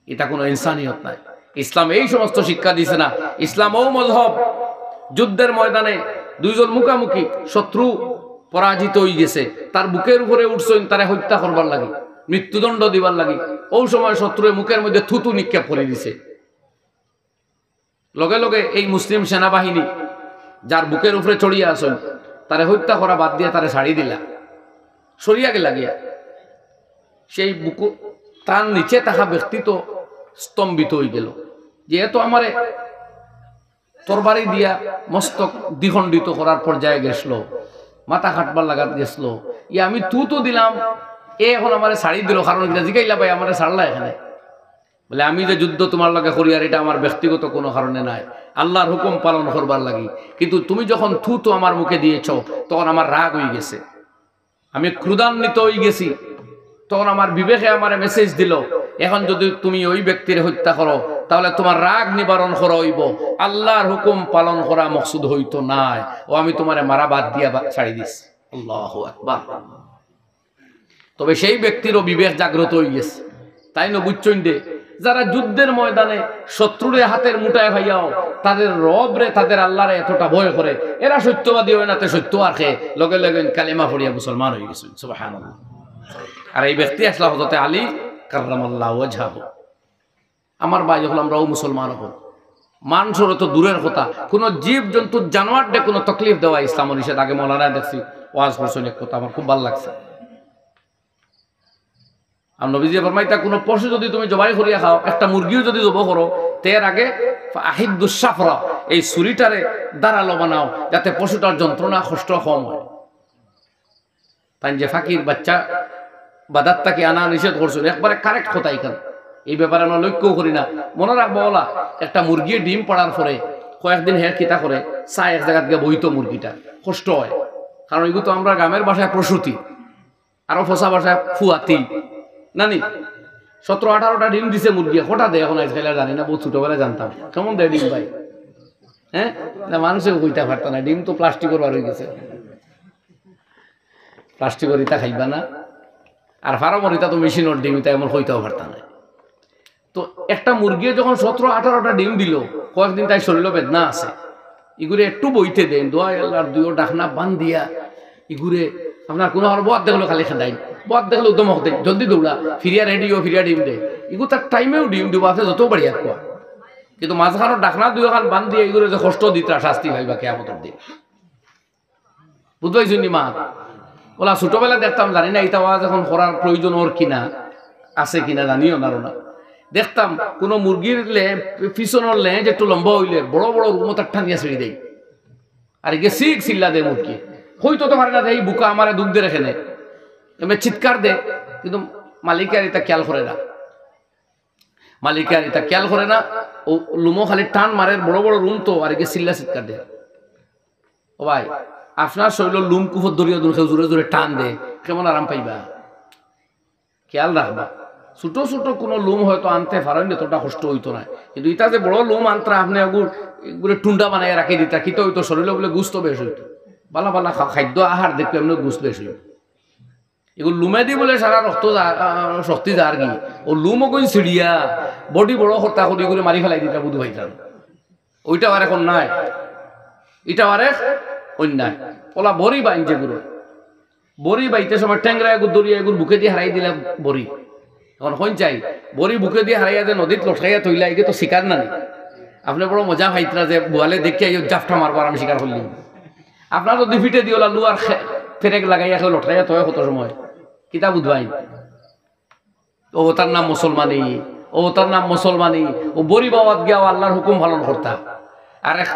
এটা কোনো ইনসানিয়ত নাই। ইসলাম এই সমস্ত শিক্ষা দিছে না। ইসলাম ও মযহব যুদ্ধের ময়দানে দুইজন মুখামুখি শত্রু পরাজিত হয়ে গেছে, তার বুকের উপরে উঠছেন তারে হত্যা করবার লাগে, মৃত্যুদণ্ড দিবার লাগে। ওই সময় শত্রুর মুখের মধ্যে থুতু নিক্ষেপ করে দিছে। লগে লগে এই মুসলিম সেনাবাহিনী যার বুকের উপরে চড়িয়ে আসেন তারে হত্যা করা বাদ দিয়ে তারে ছাড়ি দিলা, সরিয়া গেলা গিয়া। সেই বুকু তার নিচে থাকা ব্যক্তি তো স্তম্ভিত হয়ে গেল, যেহেতু আমারে তরবারি দিয়া মস্তক দ্বিখণ্ডিত করার পর্যায়ে গেছিল, মাথা কাটবার লাগাত গেছিল, আমি তু দিলাম, এখন আমার ছাড়ি দিল। কারণ জিগাইলা ভাই আমার ছাড়লা এখানে? বলে আমি যে যুদ্ধ তোমার লগে করি আর এটা আমার ব্যক্তিগত কোনো কারণে নাই, আল্লাহর হুকুম পালন করবার লাগি। কিন্তু তুমি যখন থু আমার মুখে দিয়েছ তখন আমার রাগ হয়ে গেছে, আমি ক্রোধান্বিত হয়ে গেছি। তখন আমার বিবেকে আমার মেসেজ দিল, এখন যদি তুমি ওই ব্যক্তির হত্যা করো তাহলে তোমার রাগ নিবারণ করা হইব, আল্লাহর হুকুম পালন করা মকসুদ হইতো নাই, ও আমি তোমারে মারা বাদ দিয়া ছাড়ি দিছি। আল্লাহু আকবার। তবে সেই ব্যক্তিরও বিবেক জাগ্রত হয়ে গেছে। তাই না বুঝছেন দে, যারা যুদ্ধের ময়দানে শত্রুরে হাতের মুঠায় ভাইয়াও তাদের রবরে তাদের আল্লাহরে এতটা ভয় করে, এরা সত্যবাদী হয় না, তে সত্য আর খেয়ে লগে লগে কালেমা পড়িয়া মুসলমান হয়ে গেছেন। সুবহানাল্লাহ। আর এই ব্যক্তি আসলে হযরত আলী কাররামাল্লাহু ওয়াজহাহু। আমার ভাই যখন আমরাও মুসলমান হব, মানুষের তো দূরের কথা, কোন জীব জন্তু জানোয়ারকে কোনো তকলিফ দেওয়া ইসলাম নিষেধ। আগে মৌলানা দেখছি ওয়াজ করছেন এক কথা, আমার খুব ভালো লাগছে। আর নবীজি ফরমাইতা কোনো পশু যদি তুমি জবাই করিয়া খাও, একটা মুরগিও যদি জব করো, তের আগে আহিদুস সাফরা, এই ছুরিটারে দাঁড়ালো বানাও যাতে পশুটার যন্ত্রণা কষ্ট কম হয়। তাই যে ফাকির বাচ্চা বাদাতটাকে আনা নিষেধ করছিল, একবারে কারেক্ট কথা। এখানে এই ব্যাপারে আমরা লক্ষ্য করি না। মনে রাখবো ওলা একটা মুরগির ডিম পড়ার পরে কয়েকদিন হের কিতা করে চায় এক জায়গা থেকে বইতো, মুরগিটা কষ্ট হয়। কারণ এগুলো তো আমরা গ্রামের ভাষায় প্রসূতি, আরো ফসা ভাষায় ফুয়াতি নানি। 17-18টা ডিম দিছে মুরগি, হঠাৎ দেয় এখন আজকাল জানি না, বহু ছোটবেলায় জানতাম কেমন দেয় ডিম ভাই। হ্যাঁ, না মানুষের কইতে পারত না, ডিম তো প্লাস্টিকের বার হয়ে গেছে, প্লাস্টিকের ইটা খাইবা না। আর ফার্মরিতা তো মেশিনের ডিম, ইটা এমন হইতেও পারত না। তো একটা মুরগি যখন 17-18টা ডিম দিল, কয়েকদিন তাই শরীর বেদনা আছে, ইগুরে একটু বইতে দেন, দোয়া আল্লাহর দুইও ডাকনা বান দিয়া ইগুরে আপনার কোনো আর বদ দেখলো খালি খেদাই, বদ দেখলো উদ্যম হতে জলদি দৌড়া ফিরিয়া রেডিও ফিরিয়া ডিম দে, ইগু তার টাইমেও ডিম দিব আছে যত বাড়িয়া কোয়া। কিন্তু মাঝখানো ডাকনা দুই খান বান দিয়ে এগুলো যে কষ্ট দিতরা শাস্তি হইবা কেয়ামতের দিন। বুঝবাইছি নি মা? ওলা ছোটবেলা দেখতাম, জানি না এটা ওয়াজ এখন করার প্রয়োজন ওর কিনা আছে কিনা জানিও না। দেখতাম কোন মুরগির পিছনের লেজ একটু লম্বা হইলে বড় বড় রুমতার ঠানিয়া ছেড়ে দেয়, আর একে শিখ চিল্লা দে মুরগি, হইতো তো পারে না, এই বুকা আমারে দুধ দিয়ে রেখে নেয়, এমনি চিৎকার দে। কিন্তু মালিকের এটা খেয়াল করে না, মালিকের এটা খেয়াল করে না। ও লুমো খালি টান মারে, বড় বড় রুম তো, আর একে চিল্লা চিৎকার দে। ও ভাই, আপনার শরীর লুম কুফর দরিয়া দূর জোরে জোরে টান দে, কেমন আরাম পাইবা? খেয়াল রাখবা। ছোট ছোট কোনো লুম হয়তো আনতে পারেন, এতটা কষ্ট হইতো না। কিন্তু এটা যে বড় লুম আনতে আপনি এগুলো টুন্ডা বানাই রাখি দিতা, কিতো হইতো শরীরে বলে গুস্ত বেশ হইতো, বালা বালা খাদ্য আহার দেখলে এমনি গুস্ত বেশ হইত। এগুলো লুমে দি বলে সারা রক্ত শক্তি যার কি, ও লুমও কই ছিড়িয়া বডি বড় হত্যা করি করে মারি ফেলাই দিতা বুধ ভাইতাম। ওইটা আর এখন নাই, এটা আর অন্যায়। ওলা বড়ি বাইন যেগুলো, বড়ি বাইতে সময় ট্যাংরা এগুলো দরিয়া এগুলো বুকে দিয়ে হারাই দিলে বড়ি। এখন হইন চাই বড়ি বুকে দিয়ে হারাইয়া যে নদীত লটকাইয়া থইলা, এগে তো শিকার না। আপনি বড় মজা ভাইতরা যে বোয়ালে দেখিয়া জাফটা মারবার আমি শিকার করলি। আপনার যদি ফিটে দিওলা লুয়ার ফেরেক লাগাইয়া কেউ লটকাইয়া থয় কত সময়, কিতা বুধবাই? ও তার নাম মুসলমানি, ও তার নাম মুসলমানি। ও বড়ি বাবাত গিয়া আল্লাহর হুকুম পালন করতা। আর এক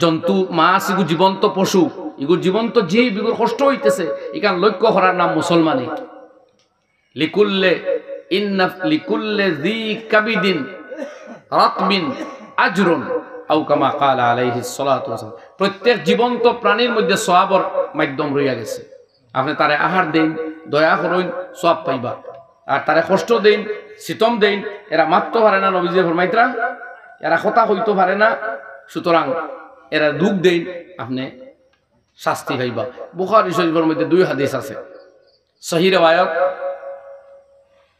জন্তু মাছ, এগু জীবন্ত পশু, এগুর জীবন্ত জীব, এগুর কষ্ট হইতেছে, এখান লক্ষ্য করার নাম মুসলমানি। লিকুল্লে ইন্না লিকুল্লে যি কাবিদিন রাতবিন আজরুন আও কামা ক্বালা আলাইহিস সালাতু ওয়াসালাম। প্রত্যেক জীবন্ত প্রাণীর মধ্যে সওয়াবের মাধ্যম রইয়া গেছে। আপনি তারে আহার দেন, দয়া করুন, সওয়াব পাইবা। আর তারে কষ্ট দেন, সিতম দেন, এরা মারতে পারে না, নবীজি ফরমাইতরা এরা কথা কইতে পারে না, সুতরাং এরা দুঃখ দেন, আপনি শাস্তি পাইবা। বুখারী শরীফের মধ্যে 2 হাদিস আছে সহিহ riwayat।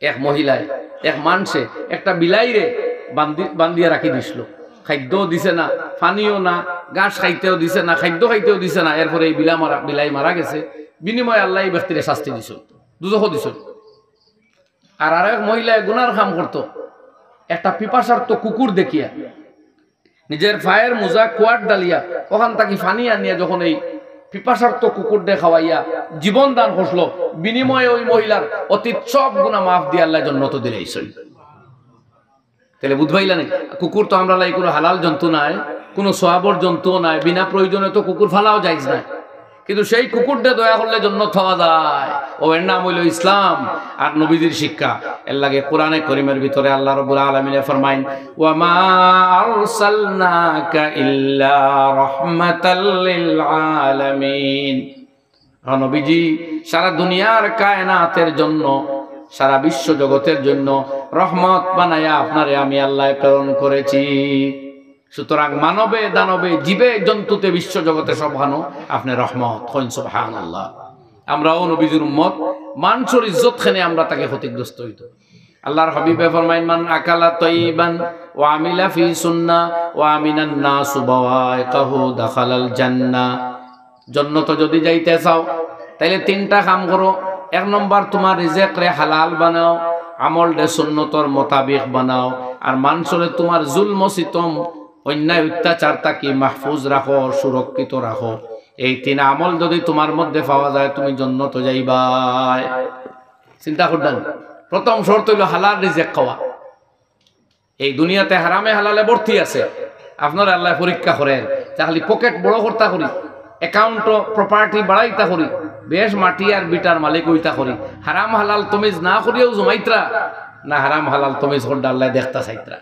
এক মহিলায় এক মানুষে একটা বিলাইরে বান্ধিয়া রাখি দিছিল, খাদ্য দিছে না, পানিও না, ঘাস খাইতেও দিছে না, খাদ্য খাইতেও দিছে না। এরপরে এই বিলাই মারা গেছে। বিনিময়ে আল্লাহ এই ব্যক্তিরে শাস্তি দিছিল, দুজখ দিছিল। আর আরেক মহিলায় গুনার কাম করতো, একটা পিপাসার্থ কুকুর দেখিয়া নিজের পায়ের মোজা কোয়াট ডালিয়া ওখান থেকে ফানি আনিয়া যখন এই পিপাসার্থ কুকুর দে খাওয়াইয়া জীবন দান করলো, বিনিময়ে ওই মহিলার অতীত সব গুনাহ মাফ দিয়ে আল্লাহ জান্নাত দিলেইছিল। তাহলে বুঝবাইলা না, কুকুর তো আমরা লাই কোনো হালাল জন্তু নাই, কোনো সওয়াবর জন্তুও নাই, বিনা প্রয়োজনে তো কুকুর ফালাও যাইজ না, কিন্তু সেই কুকুরটা দয়া করলে জান্নাত পাওয়া যায়। ও এর নাম হইল ইসলাম আর নবীজির শিক্ষা। এর লাগে কোরআনে কারীমের ভিতরে আল্লাহ রাব্বুল আলামিন ফরমায়েন, ওয়া মা আরসালনাকা ইল্লা রাহমাতাল লিল আলামিন। নবীজি সারা দুনিয়ার কায়নাতের জন্য, সারা বিশ্ব জগতের জন্য রহমত বানায়া আপনারে আমি আল্লাহ প্রেরণ করেছি। সুতরাং মানবে দানবে জীবে জন্তুতে বিশ্ব জগতে সব ভানো আপনি রহমত হইন, সুবহানাল্লাহ। আমরাও নবীজির উম্মত, মানুষের ইজ্জত খানে আমরা তাকে ক্ষতিগ্রস্ত হইতো। আল্লাহর হাবিবে ফরমাইন, মান আকালা তাইয়িবান ওয়া আমিলা ফি সুন্নাহ ওয়া আমিনান নাসু বাওয়াইকাহু দাখালাল জান্নাহ। জান্নাত যদি যাইতে চাও তাইলে তিনটা কাম করো। এক নম্বর, তোমার রিজিক রে হালাল বানাও, আমল রে সুন্নতর মোতাবিক বানাও, আর মানুষরে তোমার জুলম সিতম অন্যায় অত্যাচার তাকে মাহফুজ রাখো, সুরক্ষিত রাখো। এই তিন আমল যদি তোমার মধ্যে পাওয়া যায় তুমি জান্নাত যাইবা। চিন্তা করবেন, প্রথম শর্ত হইল হালাল রিজিক খাওয়া। এই দুনিয়াতে হারামে হালালে ভর্তি আছে, আপনারা আল্লাহ পরীক্ষা করেন। তাহলে পকেট বড় করতা করি, অ্যাকাউন্ট প্রপার্টি বাড়াইতা করি, বেশ মাটি আর বিটার মালিক হইতা করি, হারাম হালাল তমিজ না করিয়াও জমাইত্রা না, হারাম হালাল তমিজ করতে আল্লাহ দেখতা চাইত্রা।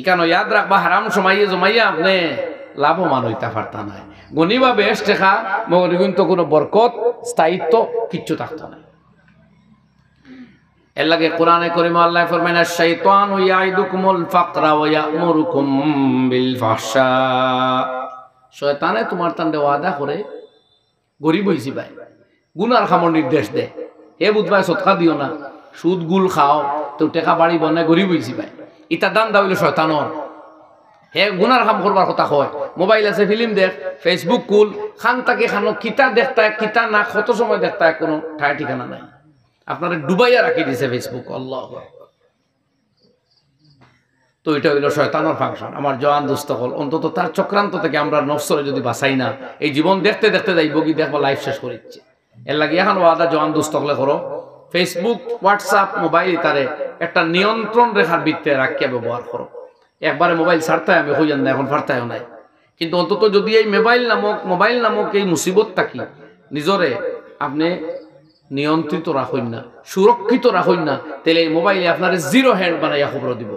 ইকানো ইয়াদ রাখবা, হারাম সময়ে জমাইয়া আপনি লাভবান হইতা পারতা নাই। গনিবা বেশ টেকা মগর কিন্তু কোনো বরকত স্থায়িত্ব কিচ্ছু থাকতো না। এর লাগে কোরআনে কারীমে আল্লাহ ফরমায়, আশ-শাইতানু ইয়াইদুকুমুল ফাকরা ওয়া ইয়া'মুরুকুম বিল ফাহশা। শয়তানে তোমার তান্ডে ওয়াদা করে গরিব হইছি ভাই, গুনার খামর নির্দেশ দেয়, হে বুধবাই সদকা দিও না, সুদ গুল খাও তো টেকা বাড়ি বনায় গরিব হইছি ভাই। ইটা দান দা হইল শয়তানর। হে গুনার কাম করবার কথা কয়, মোবাইল আছে ফিল্ম দেখ, ফেসবুক কুল, খান তাকে খানো কিতা দেখতা কিতা না কত সময় দেখতা কোনো ঠায় ঠিকানা নাই। আপনারা ডুবাইয়া রাখি দিছে ফেসবুক। আল্লাহ, তো এটা হইল শয়তানের ফাংশন। আমার জওয়ান দুস্থ হল, অন্তত তার চক্রান্ত থেকে আমরা নফসরে যদি বাঁচাই না, এই জীবন দেখতে দেখতে যাইব কি দেখবো লাইফ শেষ করে দিচ্ছে। এর লাগে এখন ওয়াদা জওয়ান দুস্থ হলে করো, ফেসবুক হোয়াটসঅ্যাপ মোবাইল তারে একটা নিয়ন্ত্রণ রেখার ভিত্তিতে রাখিয়া ব্যবহার করো। একবারে মোবাইল ছাড়তায় আমি হইয়ান না, এখন ফারতায়ও নাই, কিন্তু অন্তত যদি এই মোবাইল নামক এই মুসিবত থাকি নিজরে আপনি নিয়ন্ত্রিত রাখুন না, সুরক্ষিত রাখুন না, তাহলে এই মোবাইলে আপনার জিরো হ্যান্ড বানাইয়া খবর দিব।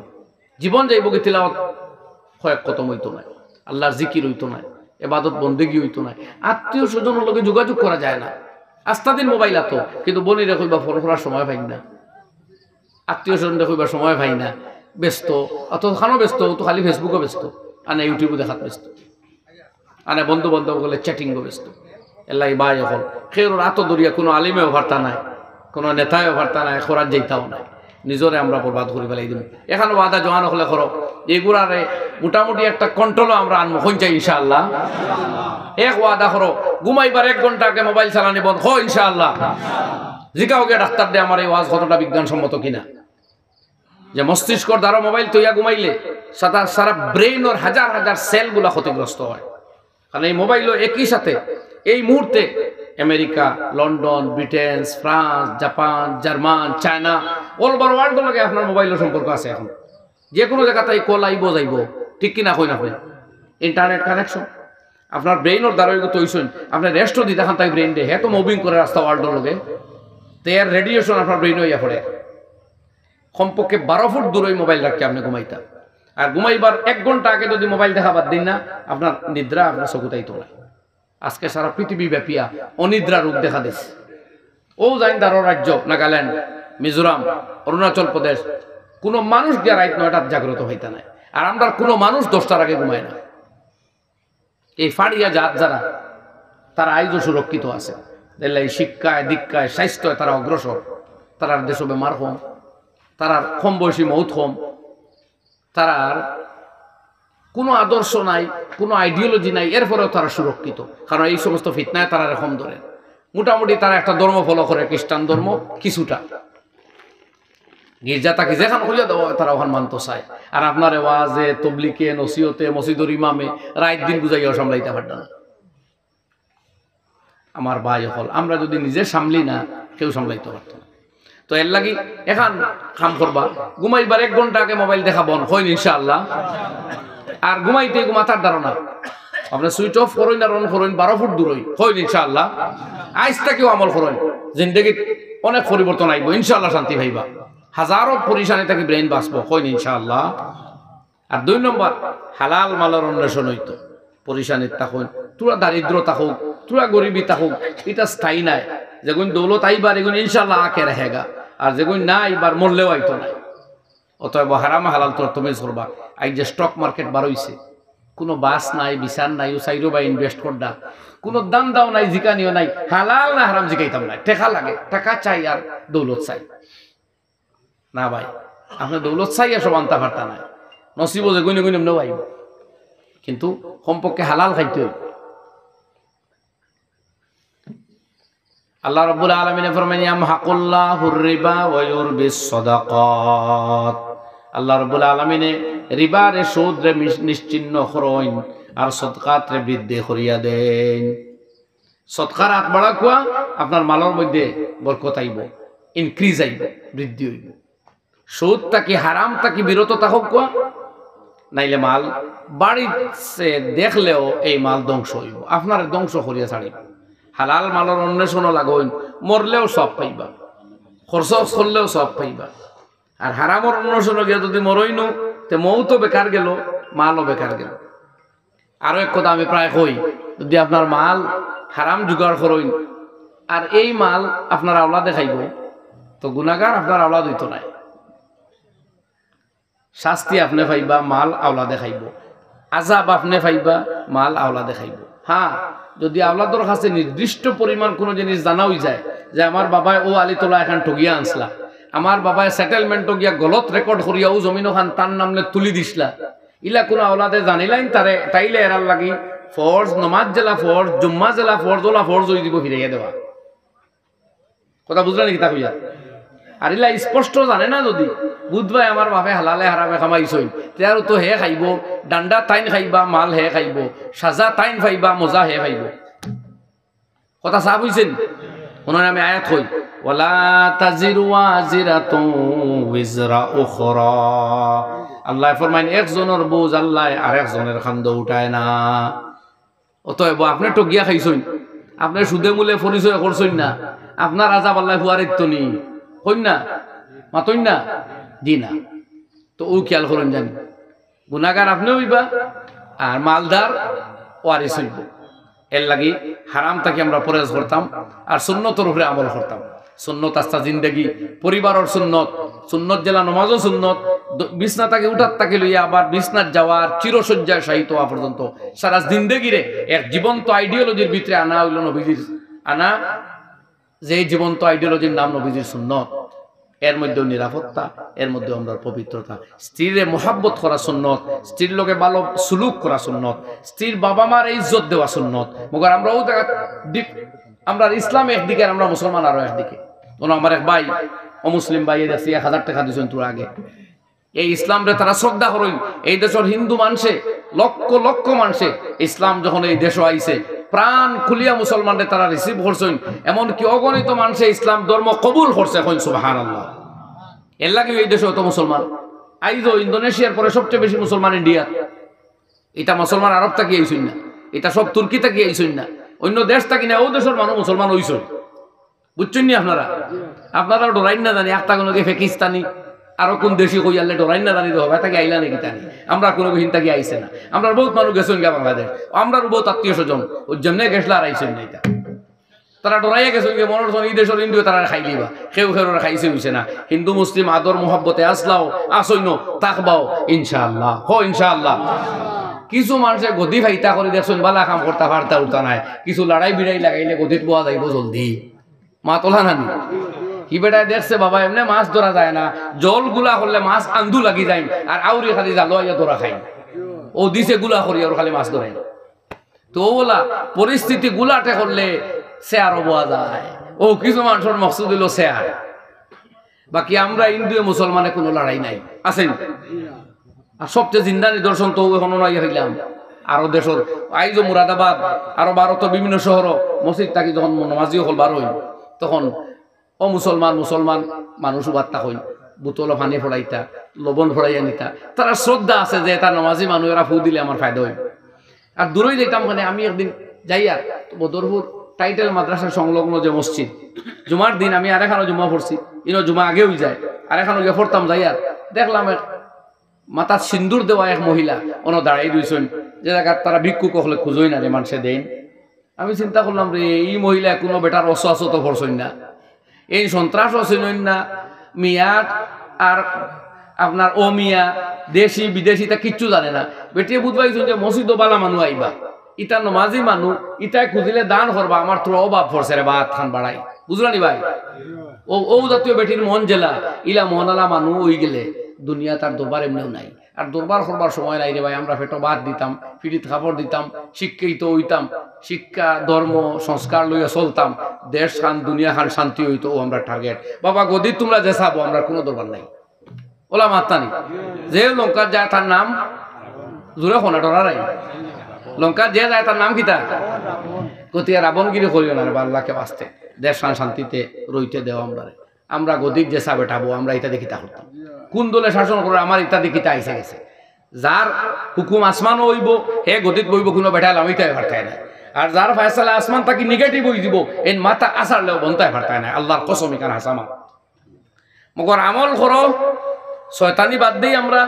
জীবন যাইব কি তিলাওয়াত কয়েক কতম হইতো না, আল্লাহর জিকির হইতো না, ইবাদত বন্দেগী হইতো না, আত্মীয় স্বজনের লগে যোগাযোগ করা যায় না। আস্তাদিন মোবাইল আতো, কিন্তু বনি রেখইবা ফোন করার সময় পাই না, আত্মীয় স্বজন রেখইবার সময় পাই না, ব্যস্ত, অত খানো ব্যস্ত, তো খালি ফেসবুকও ব্যস্ত, আনে ইউটিউবে দেখাত ব্যস্ত, আনে বন্ধু বান্ধব গেলে চ্যাটিংও ব্যস্ত। এলাই বাই এখন খের রাত দরিয়া কোনো আলিমেও ভার্তা নাই, কোনো নেতায়ও ভার্তা নাই, খোরাত যাইতাও নাই, নিজরে আমরা বরবাদ করে ফেলাই দিব। এখানে ওয়াদা জোয়ান হলে করো, এগুলারে মোটামুটি একটা কন্ট্রোলও আমরা আনবো হইন চাই ইনশাআল্লাহ। এক ওয়াদা করো, ঘুমাইবার 1 ঘন্টা আগে মোবাইল চালানি বন্ধ হয় ইনশাআল্লাহ। জিজ্ঞাও গিয়ে ডাক্তার দে আমার এই ওয়াজ কতটা বিজ্ঞানসম্মত কিনা, যে মস্তিষ্কর দ্বারা মোবাইল তৈয়া ঘুমাইলে সারা ব্রেইন ওর হাজার হাজার সেলগুলা ক্ষতিগ্রস্ত হয়। কারণ এই মোবাইলও একই সাথে এই মুহূর্তে America, London, Britain, France, Japan, German, China, all over world লগে আপনার মোবাইলের সম্পর্ক আছে। এখন যে কোনো জায়গাতেই কল আইব যাইব, ঠিক কিনা কই না কই, ইন্টারনেট কানেকশন আপনার ব্রেইনের দ্বারা তৈরি। আপনার রেস্টও দিতে খান তাই ব্রেইন ডে হে তো মুভিং করে রাস্তা ওয়ার্ল্ডের লগে, তো এর রেডিয়েশন আপনার ব্রেইন হইয়া পড়ে। কমপক্ষে 12 ফুট দূরে মোবাইল রাখতে আপনি ঘুমাইতা, আর ঘুমাইবার 1 ঘন্টা আগে যদি মোবাইল দেখা বাদ দিন না, আপনার নিদ্রা আপনার চকুতাইতো না। আজকে সারা পৃথিবী ব্যাপিয়া অনিদ্রা রোগ দেখা দিচ্ছে। ও যাইন তারও রাজ্য নাগাল্যান্ড, মিজোরাম, অরুণাচল প্রদেশ, কোনো মানুষ গিয়া রাত 9টার জাগ্রত হইতে নাই, আর আমরা কোনো মানুষ 10টার আগে ঘুমায় না। এই ফাড়িয়া জাত যারা, তারা আইজও সুরক্ষিত আছে। এই শিক্ষায় দীক্ষায় স্বাস্থ্য তারা অগ্রসর, তারা দেশ বেমার কম, তারা কম বয়সী মৌত কম, তারার কোনো আদর্শ নাই, কোনো আইডিওলজি নাই, এরপরেও তারা সুরক্ষিত, কারণ এই সমস্ত ফিতনায় তারা এরকম ধরে। মোটামুটি তারা একটা ধর্ম ফলো করে, খ্রিস্টান ধর্ম কিছুটা, গির্জা তাকে যেখান খুঁজে দেওয়া হয় তারা ওখান মানতে চায়। আর আপনার ওয়াজে, তবলিকে, নসিহতে, মসজিদুর ইমামে রাত দিন বুঝাইয়া সামলাইতে পারত না। আমার ভাই হল, আমরা যদি নিজে সামলি না, কেউ সামলাইতে পারত না। তো এর লাগি এখন কাম করবা, ঘুমাইবার 1 ঘন্টা আগে মোবাইল দেখা বন্ধ হইন ইনশাআল্লাহ। আর ঘুমাইতে মাথার ধারণা আপনার সুইচ অফ করেন আর অন করেন, 12 ফুট দূর হইন ইনশাআল্লাহ। আইসটাকেও আমল করেন, জিন্দগিত অনেক পরিবর্তন আইব ইনশাআল্লাহ, শান্তি ভাইবা, হাজারো পরিশানি থেকে ব্রেন বাঁচবো হইন ইনশাআল্লাহ। আর 2 নম্বর, হালাল মালের অন্বেষণ হইতো। পরিশানির থাকুন, তোরা দারিদ্র থাকুক, তোরা গরিবী থাকুক, এটা স্থায়ী নাই। যেগুন দৌলত আইবার এগুন ইনশাআল্লাহ আকে রেহেগা, আর যেগুন না আইবার মরলেও আইতো না। অতএব হারাম হালাল তোর তুমি করবা। এই যে স্টক মার্কেট বার হইছে, কোনো বাস নাই, বিচার নাই, ও সাইরো বা ইনভেস্ট করডা, কোনো দাম দাও নাই, জিকানিও নাই, হালাল না হারাম জিকাইতাম নাই। টাকা লাগে, টাকা চাই আর দৌলত চাই না ভাই। আপনার দৌলত চাই সব আনতে পারতা নাই, নসিব যে গুনে গুনে নেও আইব, কিন্তু কমপক্ষে হালাল খাইতে হইব। আল্লাহ রাব্বুল আলামিন ফরমান ইয়ামহাকুল্লাহুর রিবা ওয়া ইউরবিস সাদাকাত। আল্লাহ রাব্বুল আলামিন রিবার সুদ রে নিশ্চিহ্ন করইন আর সদকাত রে বৃদ্ধি করিয়া দেন। সদকার হাত বাড়া কোয়া আপনার মালের মধ্যে বরকত আইব, ইনক্রিজ আইব, বৃদ্ধি হইব। সুদ তাকি হারাম তাকি বিরত থাকুক কোয়া, নাইলে মাল বাড়িতে দেখলেও এই মাল ধ্বংস হইব, আপনার ধ্বংস করিয়া ছাড়িব। হালাল মালের অন্বেষণও লাগইন, মরলেও সব পাইবা, খরচ করলেও সব পাইবা। আর হারামর অন্বেষণ গিয়া যদি মরইনু, তে মৌতো বেকার গেল, মালও বেকার গেল। আরো এক কথা আমি প্রায় কই, যদি আপনার মাল হারাম জোগাড় করইন আর এই মাল আপনার আওলাদে খাইব, তো গুনাহগার আপনার আওলাদ হইতো নাই, শাস্তি আপনি পাইবা, মাল আওলাদে খাইব, আযাব আপনি পাইবা, মাল আওলাদে খাইব। হ্যাঁ, যদি আওলাদর কাছে নির্দিষ্ট পরিমাণ কোনো জিনিস জানাও যায় যে আমার বাবায় ও আলিতলা এখন ঠগিয়া আনসলা, আমার বাবায় সেটেলমেন্টও গিয়া গলত রেকর্ড করিয়া ও জমিন ওখান তার নামলে তুলি দিসলা, ইলা কোনো আওলাদে জানিলাইন তারে, তাইলে এরার লাগি ফরজ, নমাজ জেলা ফরজ, জুম্মা জেলা ফরজ, ওলা ফরজ হয়ে দিব, ফিরাইয়া দেওয়া। কথা বুঝলেন নাকি তা কইয়া? আর ইলা স্পষ্ট জানে না, যদি বুধবাই আমার বাপে হালালে হারামে খামাইছই, তেয়ারও তো হে খাইব, ডান্ডা তাইন খাইবা, মাল হে খাইব, সাজা তাইন খাইবা, মজা হে খাইব। কথা সাফ হইছেন? ওনার আমি আয়াত হই, ওয়ালা তাজিরু ওয়াজিরাতুন উযরা উখরা। আল্লাহ ফরমাইন একজনের বোঝ আল্লাহ আরেকজনের খান্দ উঠায় না। অতএব আপনি টগিয়া খাইছই, আপনি সুদে মূলে পরিচয় করছই না, আপনার আযাব আল্লাহ ফুয়ারিত নি হইন না, মাতইন না, দি না। তো ও খেয়াল করেন, জানি গুনাহগার আপনি হইবা আর মালদার ওয়ারিস হইব। এর লাগি হারাম তাকে আমরা পরেজ করতাম আর সুন্নতর উপরে আমল করতাম। সুন্নত আস্তা জিন্দেগি, পরিবারের সুন্নত, সুন্নত জেলা নমাজও সুন্নত, বিছনা তাকে উঠার তাকে লইয়া আবার বিছনার যাওয়ার চিরসজ্জায় শায়িত হওয়া পর্যন্ত সারা জিন্দেগিরে এক জীবন্ত আইডিওলজির ভিতরে আনা হইল নবীজির আনা, যে জীবন্ত আইডিওলজির নাম নবীজির সুন্নত। এর মধ্যে নিরাপত্তা, এর মধ্যে আমরা পবিত্রতা, স্ত্রীর মোহাব্বত করা সুন্নত, স্ত্রীর লোকে ভালো সুলুক করা সুন্নত, স্ত্রীর বাবা মার ইজ্জত দেওয়া সুন্নত। মগর আমরা ও জায়গা আমরা ইসলাম একদিকে, আমরা মুসলমান আরো একদিকে। আমার এক ভাই অমুসলিম ভাই দেখছি 1000 টাকা দিয়েছেন তোর আগে, এই ইসলাম রে তারা শ্রদ্ধা করেন। এই দেশের হিন্দু মানুষে লক্ষ লক্ষ মানুষে ইসলাম যখন এই দেশে আইছে প্রাণ খুলিয়া মুসলমানরে তারা রিসিভ করছেন, এমনকি অগণিত মানুষে ইসলাম ধর্ম কবুল করছে। এখন সুবহানাল্লাহ, এর লাগে এই দেশে অত মুসলমান। আইজো ইন্দোনেশিয়ার পরে সবচেয়ে বেশি মুসলমান ইন্ডিয়া। এটা মুসলমান আরব থাকি আইসুন না, এটা সব তুর্কি থাকি আইসুন না, অন্য দেশ থাকি না, ও দেশের মানুষ মুসলমান হইসুন। বুঝছেন নি আপনারা? আপনারা ডরাইন না জানি একটা কোনো পাকিস্তানি আরো কোন দেশি কই আনলে ডরাইন না জানি তো হবে তাকে আইলা নাকি জানি, আমরা কোনো হিন্তা কি আইছে না। আমরা বহুত মানুষ গেছেন গা বাংলাদেশ, আমরা বহুত আত্মীয় স্বজন ওই যেমনে গেছলা আর আইসেন না, এটা তারা ডরাইয়া গেছেন গিয়ে মনের সঙ্গে এই দেশের হিন্দু তারা খাইলিবা, কেউ কেউ খাইছে হইছে না। হিন্দু মুসলিম আদর মোহাব্বতে আসলাও আসইন তাকবাও ইনশাআল্লাহ, হো ইনশাআল্লাহ। কিছু মানুষের গদি ফাইতা করে দেখছেন, বালা কাম করতে পারতা উঠতা নাই, কিছু লড়াই বিড়াই লাগাইলে গদিত বোয়া যাইব জলদি, মা তোলা নানি কি বেটায় দেখছে বাবা এমনি মাছ ধরা যায় না, জল গুলা করলে মাছ আন্দু লাগি যায় আর আউরি খালি জাল ধরা খাই, ও দিছে গুলা করি আর খালি মাছ ধরে। তো বলা পরিস্থিতি গুলাটে করলে চেয়ারও বোয়া যায়। ও কিছু মানুষের মকসুদ হইল চেয়ার। বাকি আমরা হিন্দু মুসলমানে কোনো লড়াই নাই, আছেন? আর সবচেয়ে জিন্দা নিদর্শন তো এখনো নাই হইলাম আরো দেশের আইজ মুরাদাবাদ আরো ভারতের বিভিন্ন শহর মসজিদ থাকি যখন নমাজিও হল বার হইল তখন ও মুসলমান মুসলমান মানুষ বার্তা হইল বোতল পানি ফোড়াইতা লবণ ফোড়াইয়া নিতা। তারা শ্রদ্ধা আছে যে তার নমাজি মানুষ এরা ফু দিলে আমার ফায়দা হইল। আর দূরেই যেতাম মানে আমি একদিন যাইয়া বদরপুর টাইটেল মাদ্রাসার সংলগ্ন যে মসজিদ জুমার দিন আমি আরেকখানো জুমা পড়ছি, ইনো জুমা আগেও যায় আরেকখানো গিয়ে পড়তাম যাইয়া দেখলাম মাথা সিন্দুর দেওয়া এক মহিলা অন দাঁড়াই রইছেন যে জায়গায় তারা ভিক্ষুক হলে খুঁজোই না রে মানুষে দেন। আমি চিন্তা করলাম রে এই মহিলা কোনো বেটার অশ্বাস তো পড়ছেন না, এই সন্ত্রাস চিনইন না, মিয়াট আর আপনার ও মিয়া দেশি বিদেশি তা কিচ্ছু জানে না। বেটিয়ে বুঝবাইছেন যে মসজিদ বালা মানুষ আইবা ইটা নমাজি মানুষ ইটাই খুঁজিলে দান করবা আমার তোর অভাব পড়ছে রে বাত খান বাড়াই, বুঝলানি ভাই? ও ও জাতীয় বেটির মন জেলা ইলা মনালা মানুষ ওই গেলে দুনিয়া তার দরবার এমনিও নাই। আর দরবার করবার সময় নাই রে ভাই। আমরা পেটো ভাত দিতাম, ফিরিত খাবার দিতাম, শিক্ষিত হইতাম, শিক্ষা ধর্ম সংস্কার লইয়া চলতাম, দেশ খান দুনিয়া খান শান্তি হইতো আমরা টার্গেট। বাবা গদি তোমরা যে চাবো আমরা কোনো দরবার নাই। ওলা মাত্তানি যে লঙ্কার যায় তার নাম জোরে খোনা ডরা নাই। লঙ্কার যে যায় তার নাম কিতা গতিয়া রাবণগিরি করিও না রে আল্লাহকে বাঁচতে দেশ খান শান্তিতে রইতে দেওয়া আমরা গদির যে চাবে টাবো আমরা এটা দেখিতা করতাম। কোন দলে শাসন করে আমার ইত্যাদি কিতা আইসে গেছে। যার হুকুম আসমানও হইব হে গদিত বইব কোনো বেটাল আমি তাই ভারতায় না। আর যার ফয়সালা আসমান তাকে নেগেটিভ হয়ে দিব এই মাথা আসারলেও বনতায় ভারতায় না। আল্লাহর কসম এখানে হাসামা মগর আমল করো শয়তানি বাদ দেই, আমরা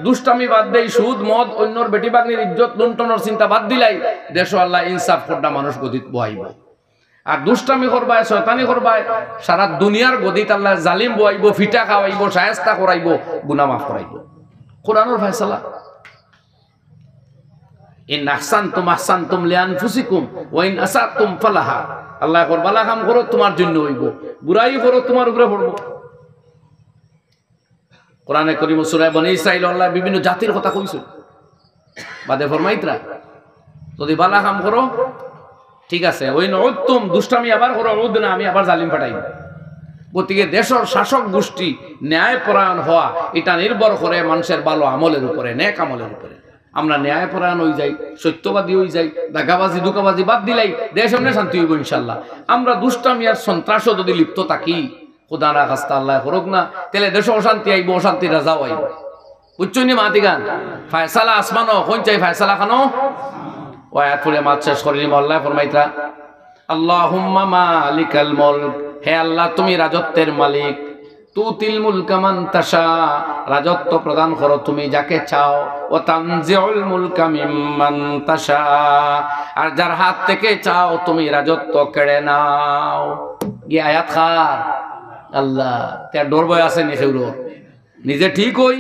দুষ্টামি বাদ দেই, সুদ মদ অন্যর বেটি বাগনির ইজ্জত লুণ্ঠনের চিন্তা বাদ দিলাই দেশ আল্লাহ ইনসাফ করনা মানুষ গদিত বহাইব। আর দুষ্টামি করবায় শয়তানি করবায় সারা দুনিয়ার গদিত আল্লাহ জালিম বহাইব, ফিটা খাওয়াইব, শায়েস্তা করাইব, গুনাহ মাফ করাইব। কোরআনের ফয়সালা ইন আহসানতুম আহসানতুম লিআনফুসিকুম ওয়া ইন আসাতুম ফালাহা। আল্লাহ কর বালা কাম করো তোমার জন্য হইব, বুরাই করো তোমার উপরে পড়ব। কোরআনে কারীম সূরা বনী ইসরাঈল আল্লাহ বিভিন্ন জাতির কথা কইছে বাদে ফরমাইতরা যদি বালা কাম করো ঠিক আছে, ওই নতুম দুষ্টামি আবার করো ওদ না আমি আবার জালিম পাঠাইব। গতিকে দেশের শাসক গোষ্ঠী ন্যায়পরায়ণ হওয়া এটা নির্ভর করে মানুষের ভালো আমলের উপরে, নেক আমলের উপরে। আমরা ন্যায়পরায়ণ হয়ে যাই, সত্যবাদী হয়ে যাই, দাগাবাজি দুকাবাজি বাদ দিলাই দেশ এমনি শান্তি হইব ইনশাল্লাহ। আমরা দুষ্টামি আর সন্ত্রাসও যদি লিপ্ত থাকি খোদা না খাস্তা আল্লাহ করুক না, তাহলে দেশে অশান্তি আইব, অশান্তি রাজাও আইব। বুঝছনি মাতি গান ফায়সালা আসমানো কোন চাই ফায়সালা খানো ও আয়াত পড়ে মাত শেষ করিনি। আল্লাহ ফরমাইতা আল্লাহুম্মা মালিকাল মুলক, হে আল্লাহ তুমি রাজত্বের মালিক, তুতিল মুলকা মান তাশা, রাজত্ব প্রদান করো তুমি যাকে চাও, ও তানজিউল মুলকা মিম্মান তাশা, আর যার হাত থেকে চাও তুমি রাজত্ব কেড়ে নাও। কি আয়াত খার আল্লাহ তার ডর ভয় আছে নি সেউর নিজে ঠিক হই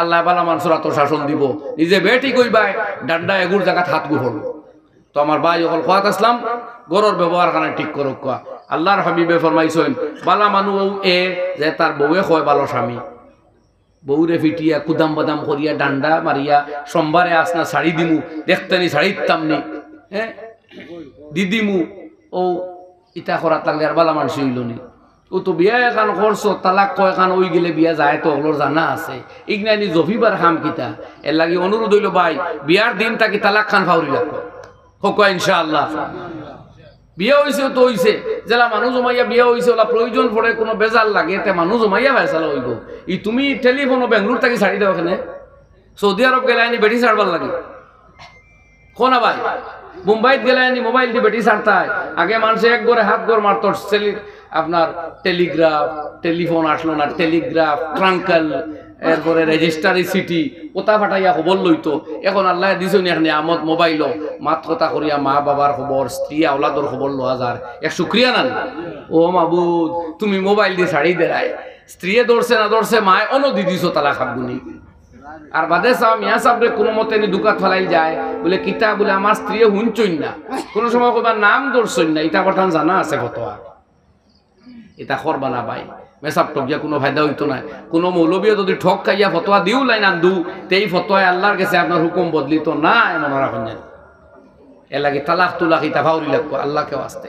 আল্লাহ বালা মানুষের আত্ম শাসন দিব, নিজে বে ঠিক হই ভাই ডান্ডা এগুর জায়গাত হাত গুহল। তো আমার ভাই অকল খোয়াত আসলাম গরর ব্যবহার খানে ঠিক করো কোয়া। আল্লাহর হাবিবে ফরমাইছেন বালা মানু এ যে তার বউয়ে হয় ভালো স্বামী, বউরে ফিটিয়া কুদাম বাদাম করিয়া ডান্ডা মারিয়া সোমবারে আসনা শাড়ি দিমু দেখতেনি শাড়ি দিতামনি, হ্যাঁ দিদিমু ও ইটা করা থাকলে আর বালা মানুষ হইল নি। ও তো বিয়া এখান করছো তালাক কয় এখান ওই গেলে বিয়া যায় তো ওগুলোর জানা আছে ইগনানি জফিবার খাম কিতা। এর লাগি অনুরোধ হইল ভাই বিয়ার দিন তাকে তালাক খান ফাউরি লাগবে হোক ইনশাআল্লাহ। বিয়া হয়েছে তো হয়েছে জেলা মানুষ জমাইয়া বিয়া হয়েছে ওলা প্রয়োজন পড়ে কোনো বেজাল লাগে তে মানুষ জমাইয়া ফেসালা হইব। ই তুমি টেলিফোনও বেঙ্গলোর থেকে ছাড়ি দাও এখানে সৌদি আরব গেলে আনি বেটি ছাড়বার লাগে কোনা ভাই, মুম্বাইত গেলে আনি মোবাইল দিয়ে বেটি ছাড়তায়। আগে মানুষে এক গড়ে হাত গড় মারত আপনার টেলিগ্রাফ, টেলিফোন আসলো না, টেলিগ্রাফ ট্রাঙ্কাল, এরপরে রেজিস্টারি সিটি কোথা ফাটাইয়া খবর লইতো। এখন আল্লাহ দিছেন এখানে আমত মোবাইল মাত কথা করিয়া মা বাবার খবর, স্ত্রী আওলাদর খবর লওয়া যার এক শুক্রিয়া না। ও মাবুদ তুমি মোবাইল দিয়ে ছাড়ি দেয়, স্ত্রীয়ে ধরছে না ধরছে মায় অনদি দিছ তালা খাবগুনি। আর বাদে চাও মিয়া সাবরে কোনো মতে নি দুকাত ফেলাই যায় বলে কিতা বলে আমার স্ত্রী হুঁচইন না, কোনো সময় কবার নাম ধরছইন না, ইটা কথা জানা আছে ফতোয়া। এটা করবা না ভাই, মেসাব টক গিয়া কোনো ফায়দা হইতো না। কোনো মৌলবীও যদি ঠক খাইয়া ফতোয়া দিও লাইন আন্দু তেই ফতোয়ায় আল্লাহর কাছে আপনার হুকুম বদলিত না এমন রাখেন। এ লাগে তালাক তুলাক ইতা ভাউরি লাগবো আল্লাহকে আসতে।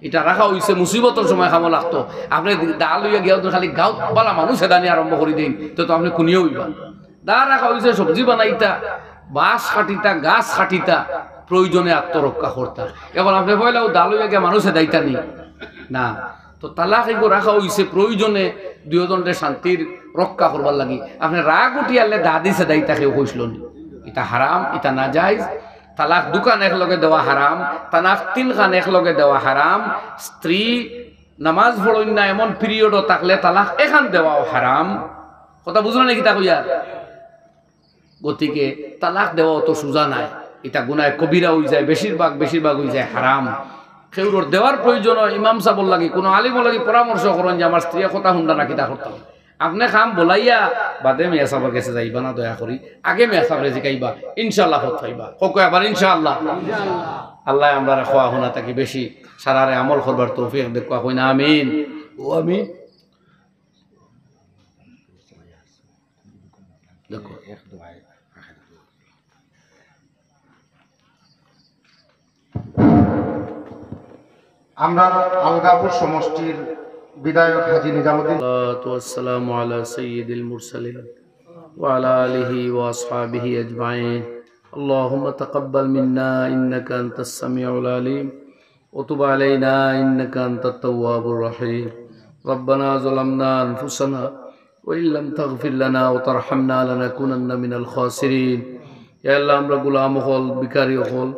এটা রাখা হইছে মুসিবতের সময় খামো লাগতো আপনি ডাল হইয়া গিয়া খালি গাঁও বালা মানুষ এদানি আরম্ভ করে দিন তো আপনি খুনিও হইবা দা রাখা হইছে সবজি বানাইতা বাঁশ কাটিতা গাছ কাটিতা প্রয়োজনে আত্মরক্ষা করতা এখন আপনি পয়লাও ডাল হইয়া গিয়া মানুষ এদাইতা নি না তো তালাক এগো রাখা হইছে প্রয়োজনে দুজনের শান্তির রক্ষা করবার লাগি আপনি রাগ উঠিয়ালে দাদি সেদাইতা কেউ কইছিল নি এটা হারাম এটা না যাইজ তালাক দুকান একলগে দেওয়া হারাম তালাক তিন খান একলগে দেওয়া হারাম স্ত্রী নামাজ পড়েন না এমন পিরিয়ডও থাকলে তালাক এখান দেওয়াও হারাম কথা বুঝলেন নাকি তা কইয়া গতিকে তালাক দেওয়া অত সোজা নাই এটা গুনায় কবিরা হয়ে যায় বেশিরভাগ হয়ে যায় হারাম কেউর দেওয়ার প্রয়োজন ইমাম সাহেব লাগি কোনো আলিম লাগি পরামর্শ করেন যে আমার স্ত্রী কথা শুনটা নাকি তা করতাম আপনি খাম বলাইয়া বাদে মেয়া সাহেবের কাছে যাইবা না দয়া করি আগে মেয়া সাহেবরে জিকাইবা ইনশাআল্লাহ হত হইবা কোকো আবার ইনশাআল্লাহ আল্লাহ আমরা খোয়া হোনা তাকে বেশি সারারে আমল করবার তৌফিক দেখো কই না আমিন ও আমিন দেখো এক দোয়া আমরা আলগাপুর সমষ্টির বিধায়ক হাজী নিজামুদ্দিন والسلام على سيد المرسلين وعلى آله وأصحابه أجمعين اللهم تقبل منا إنك أنت السميع العليم وتب علينا إنك أنت التواب الرحيم ربنا ظلمنا أنفسنا وإن لم تغفر لنا وترحمنا لنكونن من الخاسرين يا الله আমরা গোলাম হল ভিখারি হল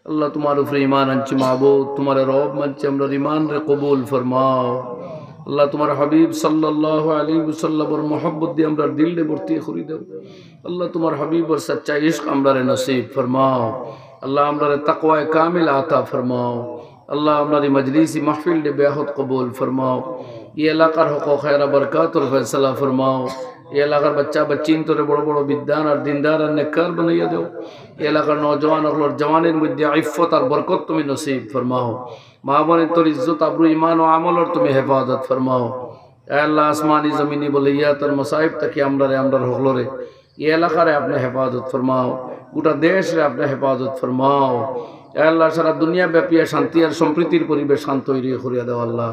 আল্লাহ তোমার উপরে ঈমান আনছি মাবুদ তোমার রব মানছি আমরা ঈমান রে কবুল ফরমাও আল্লাহ তোমার হাবিব সাল্লাল্লাহু আলাইহি ওয়াসাল্লামের মোহব্বত দিয়ে আমরা দিল রে ভর্তি করে দাও আল্লাহ তোমার হাবিবের সচ্চা ইশক আমরা রে নসিব ফরমাও আল্লাহ আমরা রে তাকওয়া কামিল আতা ফরমাও আল্লাহ আমরা রে মজলিসি মাহফিল রে বেহদ কবুল ফরমাও এই এলাকার হক খায়র বরকত और फैसला फरमाओ ये एलाकार बच्चा बच्चीन तोरे बड़ो बड़ो विद्वान और दीनदार और नेककार बनाइया दो ये एलाकार नौजवान और जवानेर मध्य इफ्फत और बरकत तुम्हें नसीब फरमाओ माँ बने तोर इज्जत आबरू ईमान और अमल और तुम्हें हिफाजत फरमाओ ऐ अल्लाह आसमानी ज़मीनी बलैयात और मसाइब तक আমরার হলো রে ये एलाकार अपने हिफाजत फरमाओ গোটা দেশ রে अपने हिफाजत फरमाओ ऐ अल्लाह सारा दुनिया ব্যাপী শান্তি আর সম্প্রীতির পরিবেশ শান্ত করিয়া দাও আল্লাহ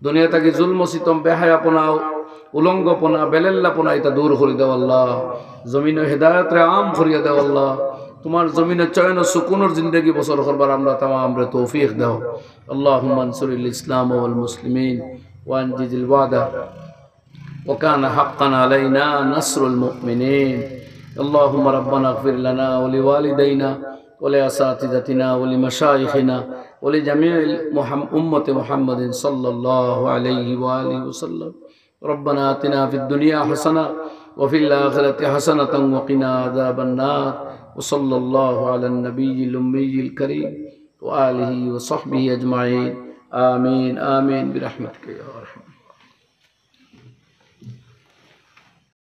দুনিয়া থেকে জুলম সিতম বেহায়াপনা উলঙ্গপনা বেলেল্লাপনা এটা দূর করে দাও আল্লাহ জমিনে হেদায়েত রে আম করিয়া দাও আল্লাহ তোমার জমিনে চয়ন ও সুকুনের জিন্দেগি বসর করবার আমরা তামাম রে তৌফিক দাও আল্লাহুম্মা আনসুরিল ইসলাম ওয়াল মুসলিমিন ওয়ানজিজিল ওয়াদা وكان حقا علينا نصر المؤمنين اللهم ربنا اغفر لنا ولوالدينا ولأساتذتنا ولمشايخنا ولجميع أمة محمد صلى الله عليه وآله وسلم ربنا آتنا في الدنيا حسنة وفي الآخرة حسنة وقنا عذاب النار وصلى الله على النبي الأمي الكريم وآله وصحبه أجمعين آمين آمين برحمتك يا أرحم